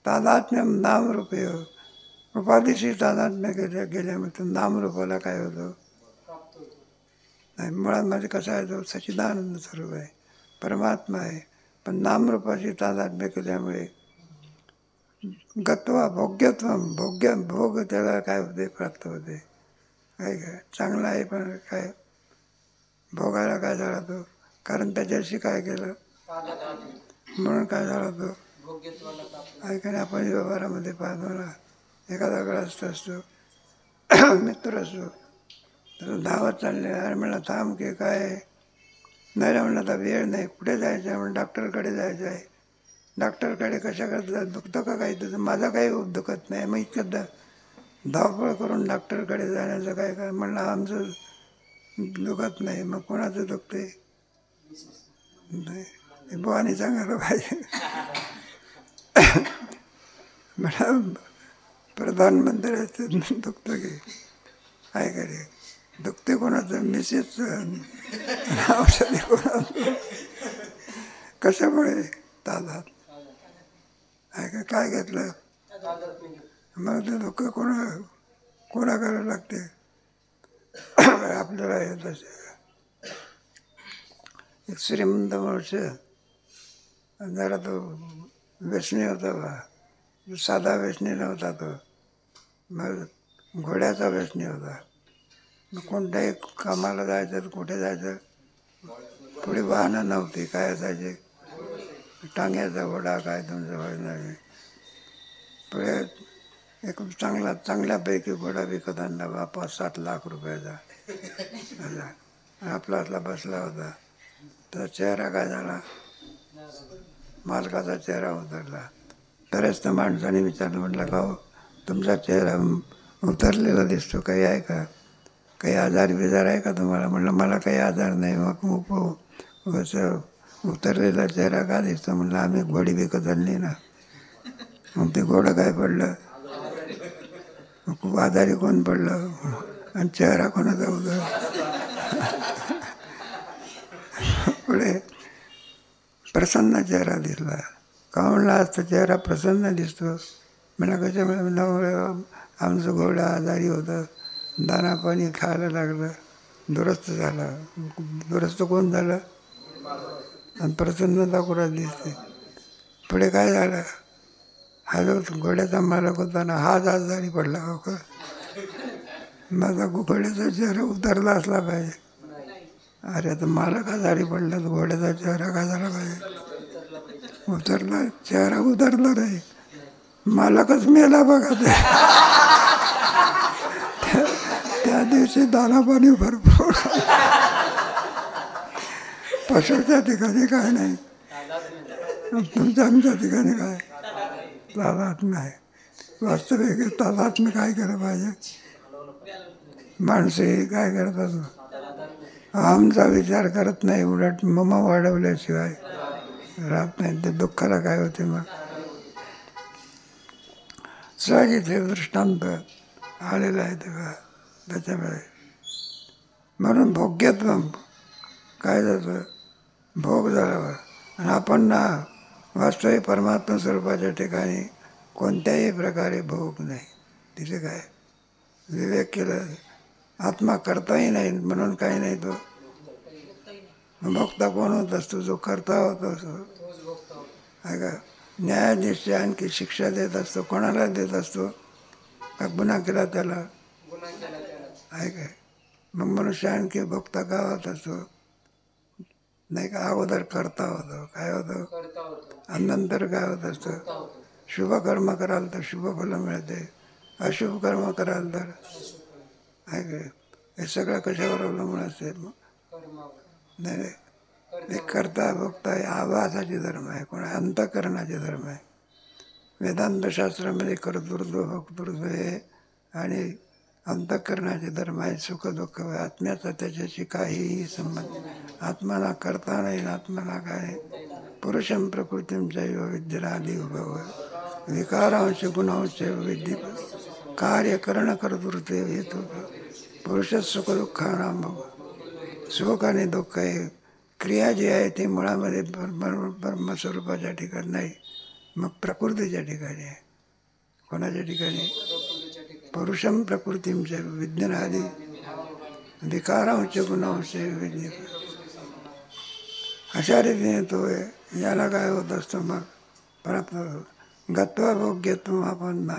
तादात्म्यम नामरूपे. उपाधीशी तादात्म्य गेल्यामुळे तो नामरूपाला काय होतं? नाही, मुळात माझे कसा आहे? तो सच्चिदानंद स्वरूप आहे, परमात्मा आहे. पण नामरूपाशी तादात्म्य केल्यामुळे गत्वा भोग्यत्व भोग त्याला काय होते? प्राप्त होते. काय काय चांगला आहे पण काय भोगायला काय झाला तो? कारण त्याच्याशी काय केलं म्हणून काय झाला तो? ऐकाने आपण व्यवहारामध्ये पाहतो ना, एखादा ग्रस्त असतो, मित्र असतो, तर धावत चालले. अरे म्हणलं थांब की काय नाही म्हणलं, आता वेळ नाही, कुठे जायचं आहे? म्हणून डॉक्टरकडे जायचं आहे. डॉक्टरकडे कशा करतात? दुखतं का काही? तुझं माझं काही दुखत नाही. मग इतकं धावपळ करून डॉक्टरकडे जाण्याचं काय काय? म्हणलं आमचं दुखत नाही. मग कोणाचं दुखते? नाही, बुवानी सांगायला पाहिजे. म्हणा प्रधानमंत्र्याचं दुखतं की काय करे? दुखते कोणाचं? मिसेसचं. औषधी कोणाचं? कशामुळे? तादात. काय घेतलं? मग ते दुःख कोणा करायला लागते? आपल्याला येत असे. एक श्रीमंत माणूस जरा तो व्यसनी होता बा. साधा व्यसनी नव्हता तो, मग घोड्याचा व्यसनी होता. मग कोणत्याही कामाला जायचं तर कुठे जायचं? पुढे वाहनं नव्हती, काय असायचे? टांग्याचा घोडा काय तुमचं व्हायचं. पुढे एक चांगल्यापैकी घोडा विकत आणला बा 5-7 लाख रुपयाचा. आपला बसला होता. तर चेहरा काय झाला? मालकाचा चेहरा उतरला. तरच त्या माणसाने विचारलं, म्हटलं का हो तुमचा चेहरा उतरलेला दिसतो, काही आहे का? काही आजार बिजार आहे का तुम्हाला? म्हटलं मला काही आजार नाही. मग उतरलेला चेहरा का दिसतो? म्हटलं आम्ही घोडी विकत आणली ना. मग ते घोडं काय पडलं? खूप आजारी कोण पडलं आणि चेहरा कोणाचा उतर? पुढे प्रसन्न चेहरा दिसला. का म्हणला आज तर चेहरा प्रसन्न दिसतो? मला कशामुळे? म्हणलं आमचं घोडं आजारी होतं, दाना पाणी खायला लागलं, दुरुस्त झालं. दुरुस्त कोण झालं? आणि प्रसन्नता कुणाच दिसते? पुढे काय झालं? हा जो घोड्याचा मालक होता ना, हाच आजारी पडला. हो का? माझा घोड्याचा चेहरा उतरला असला पाहिजे. नाही. अरे आता मला का झाली पडलं तर घोड्याचा चेहरा का झाला पाहिजे? उतरला चेहरा उतरला नाही. मालकच मेला बघा ते. त्या दिवशी दाना पाणी भरपूर. पशुच्या ठिकाणी काय नाही, तुमच्या आमच्या ठिकाणी काय तादात्म्य आहे. वास्तविक तादात्म्य काय केलं पाहिजे? माणसे काय करतात? अहमचा विचार करत नाही, उलट मम वाढवल्याशिवाय राहत नाही. ते दुःखाला काय होते मग? सहज इथे दृष्टांत आलेला आहे तेव्हा त्याच्यामुळे. म्हणून भोग्यत्व काय जातं? भोग झाला. आणि आपण ना वास्तविक परमात्मा स्वरूपाच्या ठिकाणी कोणत्याही प्रकारे भोग नाही. तिथे काय विवेक केलं, आत्मा करताही नाही म्हणून काही नाही. तो भोगता कोण होत असतो? जो करता होत असतो. आहे का? न्यायाधीश आणखी शिक्षा देत असतो. कोणाला देत असतो? का गुन्हा केला त्याला? आहे काय? मग मनुष्य आणखी भोगता का होत असतो? नाही का? अगोदर करता होतो. काय होतं? आणि नंतर काय होत असतं? शुभ कर्म कराल तर शुभ फल मिळते, अशुभ कर्म कराल तर आहे काय? हे सगळं कशावर अवलंबून असते? नाही नाही, हे करता भोगता हे आभासाचे धर्म आहे. कोणा अंतःकरणाचे धर्म आहे. वेदांत शास्त्रामध्ये कर्तृत्व भोक्तृत्व हे आणि अंतःकरणाचे धर्म आहे. सुख दुःख आत्म्याचा त्याच्याशी काहीही संबंध. आत्माला करता नाही, आत्माला काय? पुरुषं प्रकृतींच्या विद्येरादी उभव विकारांश गुणांश विद्ये कार्य करण कर्तृत्व हेतु पुरुष सुख दुःखानां भोग. सुख आणि दुःख हे क्रिया जी आहे ती मुळामध्ये ब्रह्मस्वरूपाच्या ठिकाणी नाही, मग प्रकृतीच्या ठिकाणी आहे. कोणाच्या ठिकाणी? पुरुषं प्रकृतींच्या विज्ञानादी विकारांश गुणांश विद्ये. अशा रीतीने तो याला काय होत असतो? मग प्राप्त गत्वा भोग्यत्व आपण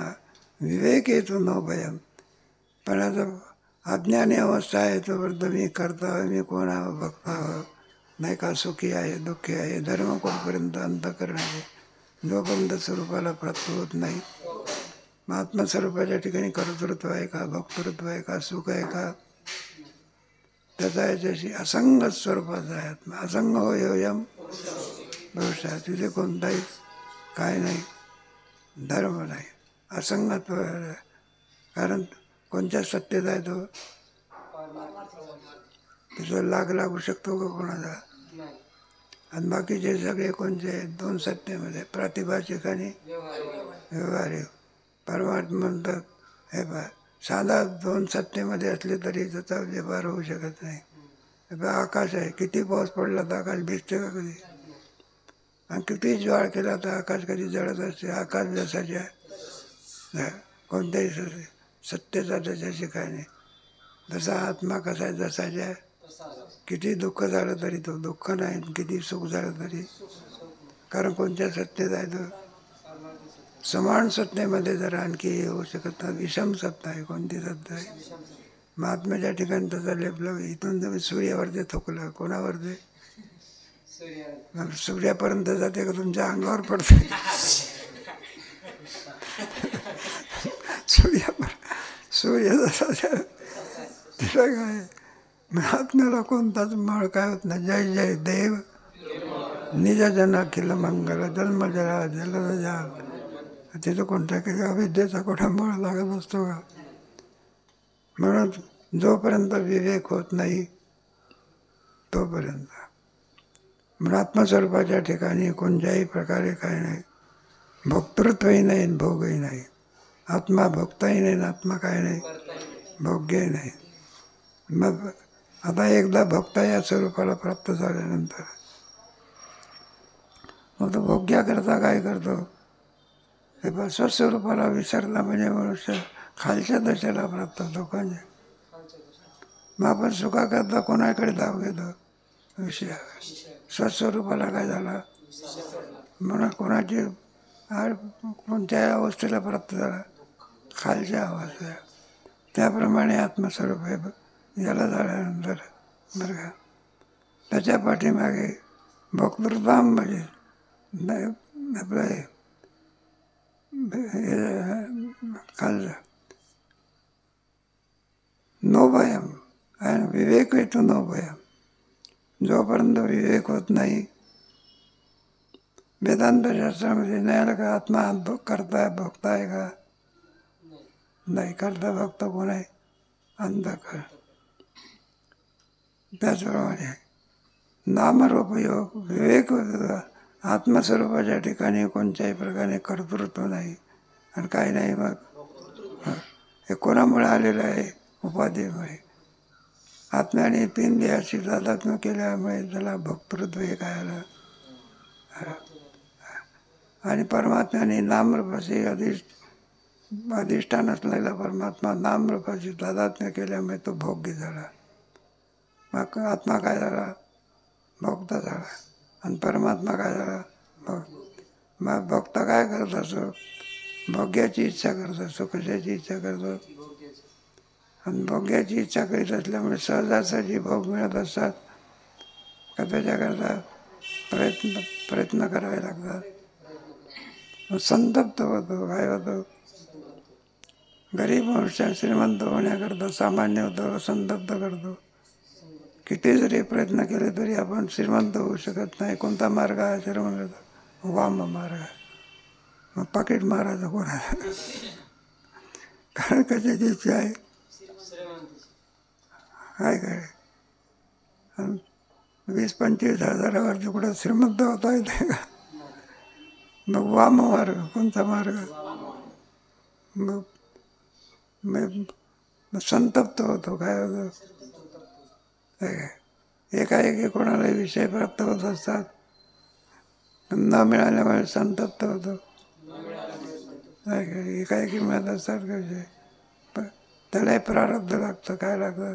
विवेक येतो न भयम. पण आता अज्ञानी अवस्था आहे तोपर्यंत मी करता मी कोणावं बघता नाही का? सुखी आहे दुःखी आहे धर्म कोणपर्यंत अंतःकरणाचे जोपर्यंत स्वरूपाला प्राप्त होत नाही. आत्मस्वरूपाच्या ठिकाणी कर्तृत्व आहे का? भोक्तृत्व आहे का? सुख आहे का? त्याचा याच्याशी असंग स्वरूपाचा आहे आत्मा. असंग होयम भविष्य. तिथे कोणताही काय नाही, धर्म नाही, असंगत्व. कारण कोणत्या सत्तेत आहे तो? तिथं लाग लागू शकतो का कोणाचा? आणि बाकीचे सगळे कोणते? दोन सत्तेमध्ये, प्रातिभाषिक आणि व्यवहारिक. परमात्मा म्हणतात हे बा साधा दोन सत्तेमध्ये असले तरी त्याचा व्यवहार होऊ शकत नाही. आकाश आहे, किती पाऊस पडला तर आकाश भिजते का कधी? आणि किती ज्वाळ केला तर आकाश कधी जळत असते? आकाश जसाचे आहे, कोणत्याही सत्तेचा त्याच्याशी काय नाही. जसा आत्मा कसा आहे जसाचे आहे. किती दुःख झालं तरी तो दुःख नाही, किती सुख झालं तरी. कारण कोणत्या सत्तेत आहे तो? समान सत्तेमध्ये जर आणखी होऊ शकत नाही. विषम सत्ता आहे. कोणती सत्ता आहे? महात्म्याच्या ठिकाणी त्याचा लेपला. इथून तुम्ही सूर्यावरती थोकलं, कोणावरती? मग सूर्यापर्यंत जाते का तुमच्या अंगावर पडते? सूर्य जसा तिला काय महात्म्याला कोणताच माळ काय होत नाही. जय जय देव निज जन अखिल मंगल जन्म जरा जलजा. तिथं कोणत्या काही अविद्येचा कोणा माळ लागत असतो का? म्हणून जोपर्यंत विवेक होत नाही तोपर्यंत म्हणून आत्मस्वरूपाच्या ठिकाणी कोणत्याही प्रकारे काय नाही. भोक्तृत्वही नाही, भोगही नाही. आत्मा भोगताही नाही, आत्मा काय नाही, भोग्यही नाही. मग आता एकदा भोगता या स्वरूपाला प्राप्त झाल्यानंतर मग तो भोग्याकरता काय करतो? हे स्वस्वरूपाला विसरला म्हणजे मनुष्य खालच्या दशेला प्राप्त होतो. कोणत्या? मग आपण सुखाकरता कोणाकडे धाव घेतो? विषया. स्वस्वरूपाला काय झाला? म्हणून कोणाची कोणत्या अवस्थेला प्राप्त झाला? खालच्या अवस्थेला. त्याप्रमाणे आत्मस्वरूप आहे याला झाल्यानंतर बरं का. त्याच्या पाठीमागे भोक्तृत्वाम म्हणजे आपलं खालचं नोभयम आहे ना, विवेक हेतू नोभयम. जोपर्यंत विवेक होत नाही, वेदांतशास्त्रामध्ये नाही आलं का आत्मा करता भोगता आहे का? नाही. करता भोगता कोण आहे? अंधकार. त्याचप्रमाणे नामरूपयोग विवेक आत्मस्वरूपाच्या ठिकाणी कोणत्याही प्रकारे कर्तृत्व नाही आणि काही नाही. मग हे कोणामुळे आलेलं आहे? उपाधीमुळे. आत्म्याने 3 देहाशी तादात्म्य केल्यामुळे त्याला भोक्तृत्व हे काय आलं. आणि परमात्म्याने नामरूपाशी अधिष्ठान असलेला परमात्मा नामरूपाशी तादात्म्य केल्यामुळे तो भोग्य झाला. मग आत्मा काय झाला? भोक्ता झाला. आणि परमात्मा काय झाला? मग भोक्ता काय करत असो? भोग्याची इच्छा करत असतो. कशाची इच्छा करतो? आणि भोग्याची इच्छा करीत असल्यामुळे सहजासहजी भोग मिळत असतात का त्याच्याकरता प्रयत्न करावे लागतात. संतप्त होतो. काय होतो? गरीब मनुष्य श्रीमंत होण्याकरता सामान्य होतो, संतप्त करतो. किती जरी प्रयत्न केले तरी आपण श्रीमंत होऊ शकत नाही. कोणता मार्ग आहे श्रीमंत? वाम मार्ग आहे. मग पाकिट मारायचं कोणाला? कारण कशाची इच्छा आहे? काय काय 20-25 हजारावरती कुठं श्रीमंत होता येते का? मग वाम मार्ग. कोणता मार्ग? मग संतप्त होतो. काय होतं? एकाएकी कोणाला विषय प्राप्त होत असतात, न मिळाल्यामुळे संतप्त होतो. एकाएकी मिळत असतात का विषय, त्यालाही प्रारब्ध लागतं. काय लागतं?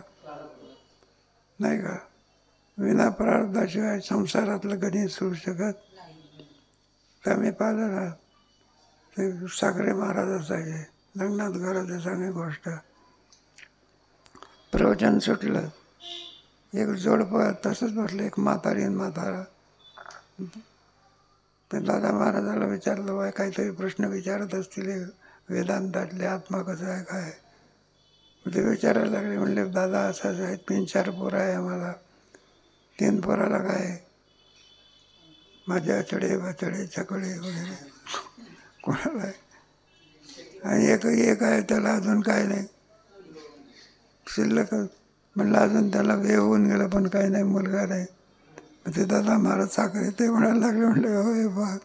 नाही का? विना प्रारब्धाशिवाय संसारातलं गणित सुरू शकत. तर मी पाहिलं ना, ते साखरे महाराज असायचे, लग्नात घरात चांगली गोष्ट. प्रवचन सुटलं, एक जोडपं तसंच बसलं, एक म्हातारी आणि म्हातारा. ते दादा महाराजाला विचारलं, बाय काहीतरी प्रश्न विचारत असतील वेदांतातले, आत्मा कसं आहे काय. ते विचारायला लागले. म्हणले दादा असंच आहे, 3-4 पोरं आहे आम्हाला. 3 पोराला काय माझ्या चढे बाचडे चकडे वगैरे कोणाला आहे. आणि एक आहे त्याला अजून काय नाही शिल्लक. म्हणलं अजून त्याला वेळ होऊन गेला पण काही नाही, मुलगा नाही. ते दादा महाराज साखरे ते म्हणायला लागले. म्हणले होय बा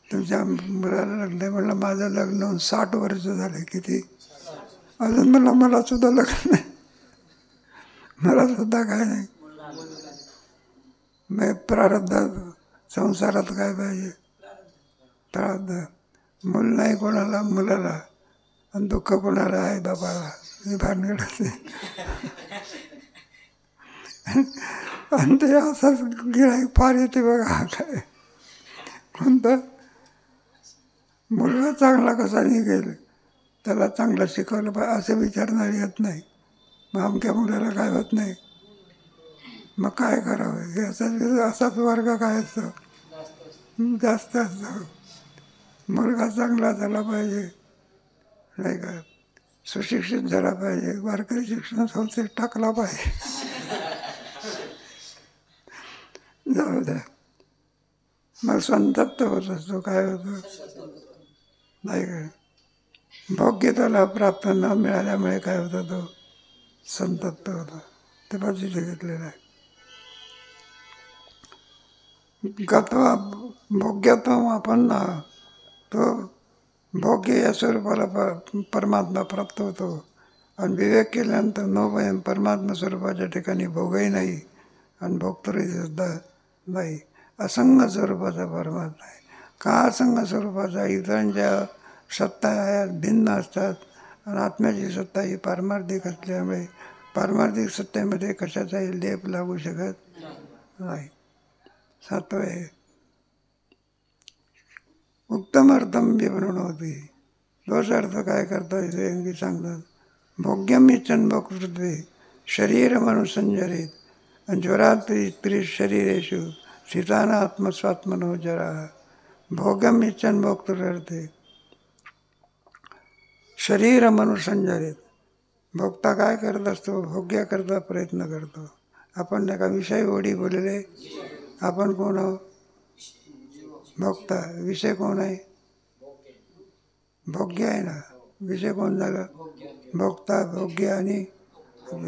तुमच्या मुलाला लग्न. म्हणलं माझं लग्न होऊन 60 वर्ष झाले. किती? अजून मला सुद्धा लग्न नाही, मला सुद्धा काय नाही. मग प्रारब्धात संसारात काय पाहिजे? प्रारब्ध. मूल नाही कोणाला, मुलाला, आणि दुःख कोणाला आहे बाबाला. हे भानगड असते. आणि ते असंच गिराईक फार येते बघा. काय कोणता मुलगा चांगला कसा निघेल, त्याला चांगलं शिकवलं पाहिजे असं विचारणारी येत नाही. मग आमच्या मुलाला काय होत नाही, मग काय करावं. हे असाच वर्ग काय असतो, जास्त असतो. मुलगा चांगला झाला पाहिजे, नाही का, सुशिक्षित झाला पाहिजे, वारकरी शिक्षण संस्थेत टाकला पाहिजे. जाऊ द्या. मग संतप्त होत असतो. काय होतं? नाही काय, भोग्यताला प्राप्त न मिळाल्यामुळे काय होतं, तो संतप्त होतो. ते बाजूला घेतलेलं आहे. गत्वा भोग्यत्व आपण तो भोग्य या स्वरूपाला परमात्मा प्राप्त होतो. आणि विवेक केल्यानंतर नोभयम परमात्मा स्वरूपाच्या ठिकाणी भोगही नाही आणि भोगतोही सुद्धा नाही. असंग स्वरूपाचा परमात्मा आहे. का असंग स्वरूपाचा? इतरांच्या सत्ता ह्या भिन्न असतात आणि आत्म्याची सत्ता ही पारमार्थिक असल्यामुळे पारमार्थिक सत्तेमध्ये कशाचाही लेप लागू शकत नाही. 7 उत्तम अर्थम विवरण होती. तोच अर्थ काय करता येते की सांगतात. भोग्यम इच्छन भोक्तृत्वे शरीरमनुसंजरेत ज्वरात्री शरीरेषु स्थितान आत्मस्वात्मनो जरा. भोग्यम इच्छन भोक्तृत्वे शरीरमनुसंजरेत. भोगता काय करत असतो? भोग्य करता प्रयत्न करतो. आपण नाही का विषय ओढी बोलले. आपण कोण आहो? भोगता. विषय कोण आहे? भोग्य आहे ना. विषय कोण झालं? भोगता, भोग्य आणि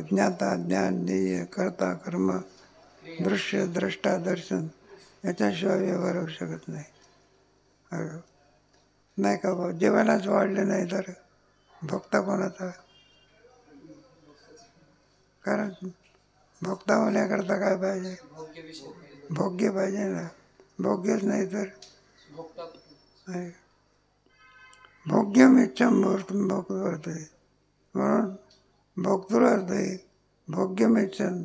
ज्ञाता, ज्ञान, ध्येय, कर्ता, कर्म, दृश्य, द्रष्टा, दर्शन याच्याशिवाय व्यवहार होऊ शकत नाही. नाही का भाऊ? जेवणाच वाढलं नाही तर भोगता कोणाचा? कारण भोगता होण्याकरता काय पाहिजे? भोग्य पाहिजे ना. भोग्यच नाही तर भोग्यम इच्छम भोक्तृ. म्हणून भोक्तृ भोग्यम इच्छन.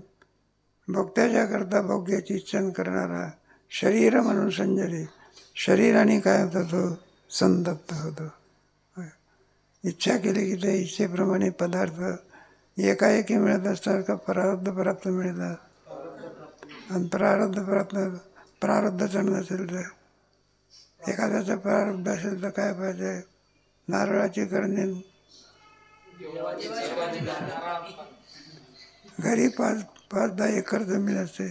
भोक्त्याच्या करता भोग्याची इच्छन करणारा शरीर म्हणून संजरी. शरीराने काय होतं? तो संतप्त होतो. इच्छा केली की त्या इच्छेप्रमाणे पदार्थ एकाएकी मिळत असतात का प्रारब्ध प्राप्त मिळतात? आणि प्रारब्धच नसेल तर एखाद्याचं प्रारब्ध असेल तर काय पाहिजे? नारळाची करणी. घरी 5-10 एकर जमीन असते,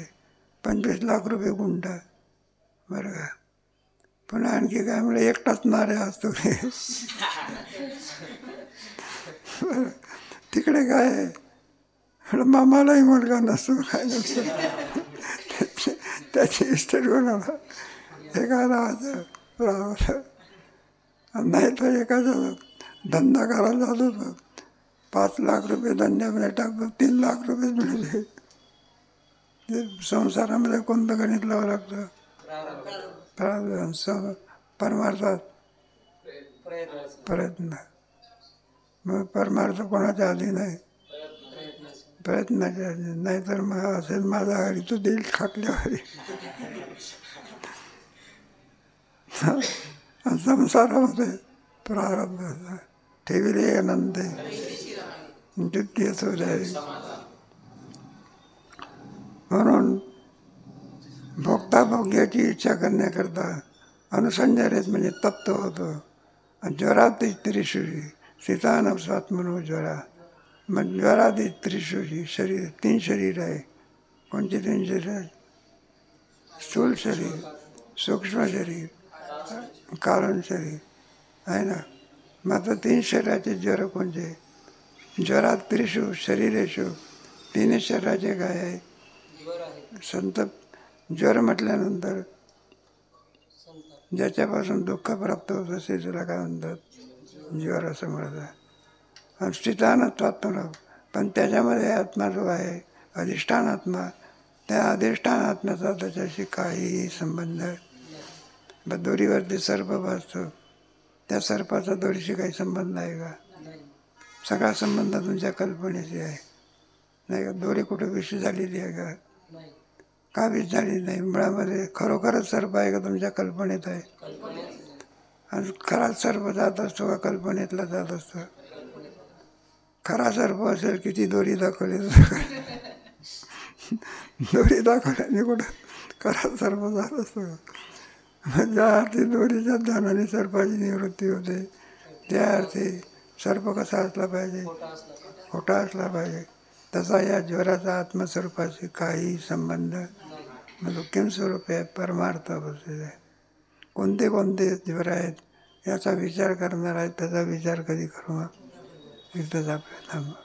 25 लाख रुपये गुंठा, बरं का. पुन्हा आणखी काय म्हणलं, एकटाच नारळ असतो. तिकडे काय आहे? मामालाही मुलगा नसतो, काय नसतो. त्याची इस्टेट कोणाला? एका नावाचं राहावं. नाही तर एखादा धंदा करायला जातो तर 5 लाख रुपये धंद्यामध्ये टाकतो, 3 लाख रुपये मिळाले. संसारामध्ये कोणतं गणित लावावं लागतं? परमार्थात प्रयत्न. मग परमार्थ कोणाच्या आधी नाही? प्रयत्नाच्या आधी. नाहीतर मग असेल माझा हरी तो देईल खाकल्यावर. संसारामध्ये प्रारब्ध ठेविले अनंत द्वितीय सूर्य. म्हणून भोगता भोग्याची इच्छा करण्याकरता अनुसंजरेत म्हणजे तप्त होतो. ज्वराती त्रिशुरी स्थितान स्वात्मनो ज्वरा. मग ज्वरादी त्रिशुरी शरीर 3 शरीर आहे. कोणते 3 शरीर आहे? स्थूल शरीर, सूक्ष्म शरीर, कारण शरीर आहे ना. मात्र 3 शरीराचे ज्वर कोणते? ज्वरात त्रिशु शरीरेषु 3 शरीराचे काय आहे? ज्वर म्हटल्यानंतर ज्याच्यापासून दुःख प्राप्त होत असेल त्याला काय म्हणतात? ज्वर असं म्हणतात. आणि स्थितानच आत्मा. पण त्याच्यामध्ये आत्मा जो आहे अधिष्ठान आत्मा, त्या अधिष्ठान आत्म्याचा त्याच्याशी काहीही संबंध. दोरीवरती सर्प बसतो, त्या सर्पाचा दोरीशी काही संबंध आहे का? सगळा संबंध तुमच्या कल्पनेशी आहे, नाही का. दोरी कुठे विष झालेली आहे का? का विष झाली नाही? मुळामध्ये खरोखरच सर्प आहे का तुमच्या कल्पनेत आहे? आणि खराच सर्प जात असतो का कल्पनेतला जात असतो? खरा सर्प असेल किती दोरी दाखवली, दोरी दाखवल्याने कुठं खरा सर्प जात असतो? ज्या अर्थी दोरीच्या ध्यानाने सर्पाची निवृत्ती होते त्या अर्थी सर्प कसा असला पाहिजे? खोटा असला पाहिजे. तसा या ज्वराचा आत्मस्वरूपाशी काही संबंध. मग किम स्वरूप आहे? परमार्थ अवस्थेत आहे. कोणते कोणते ज्वर आहेत याचा विचार करणार आहेत, त्याचा विचार कधी करू? मग इथंच आपल्या थांबा.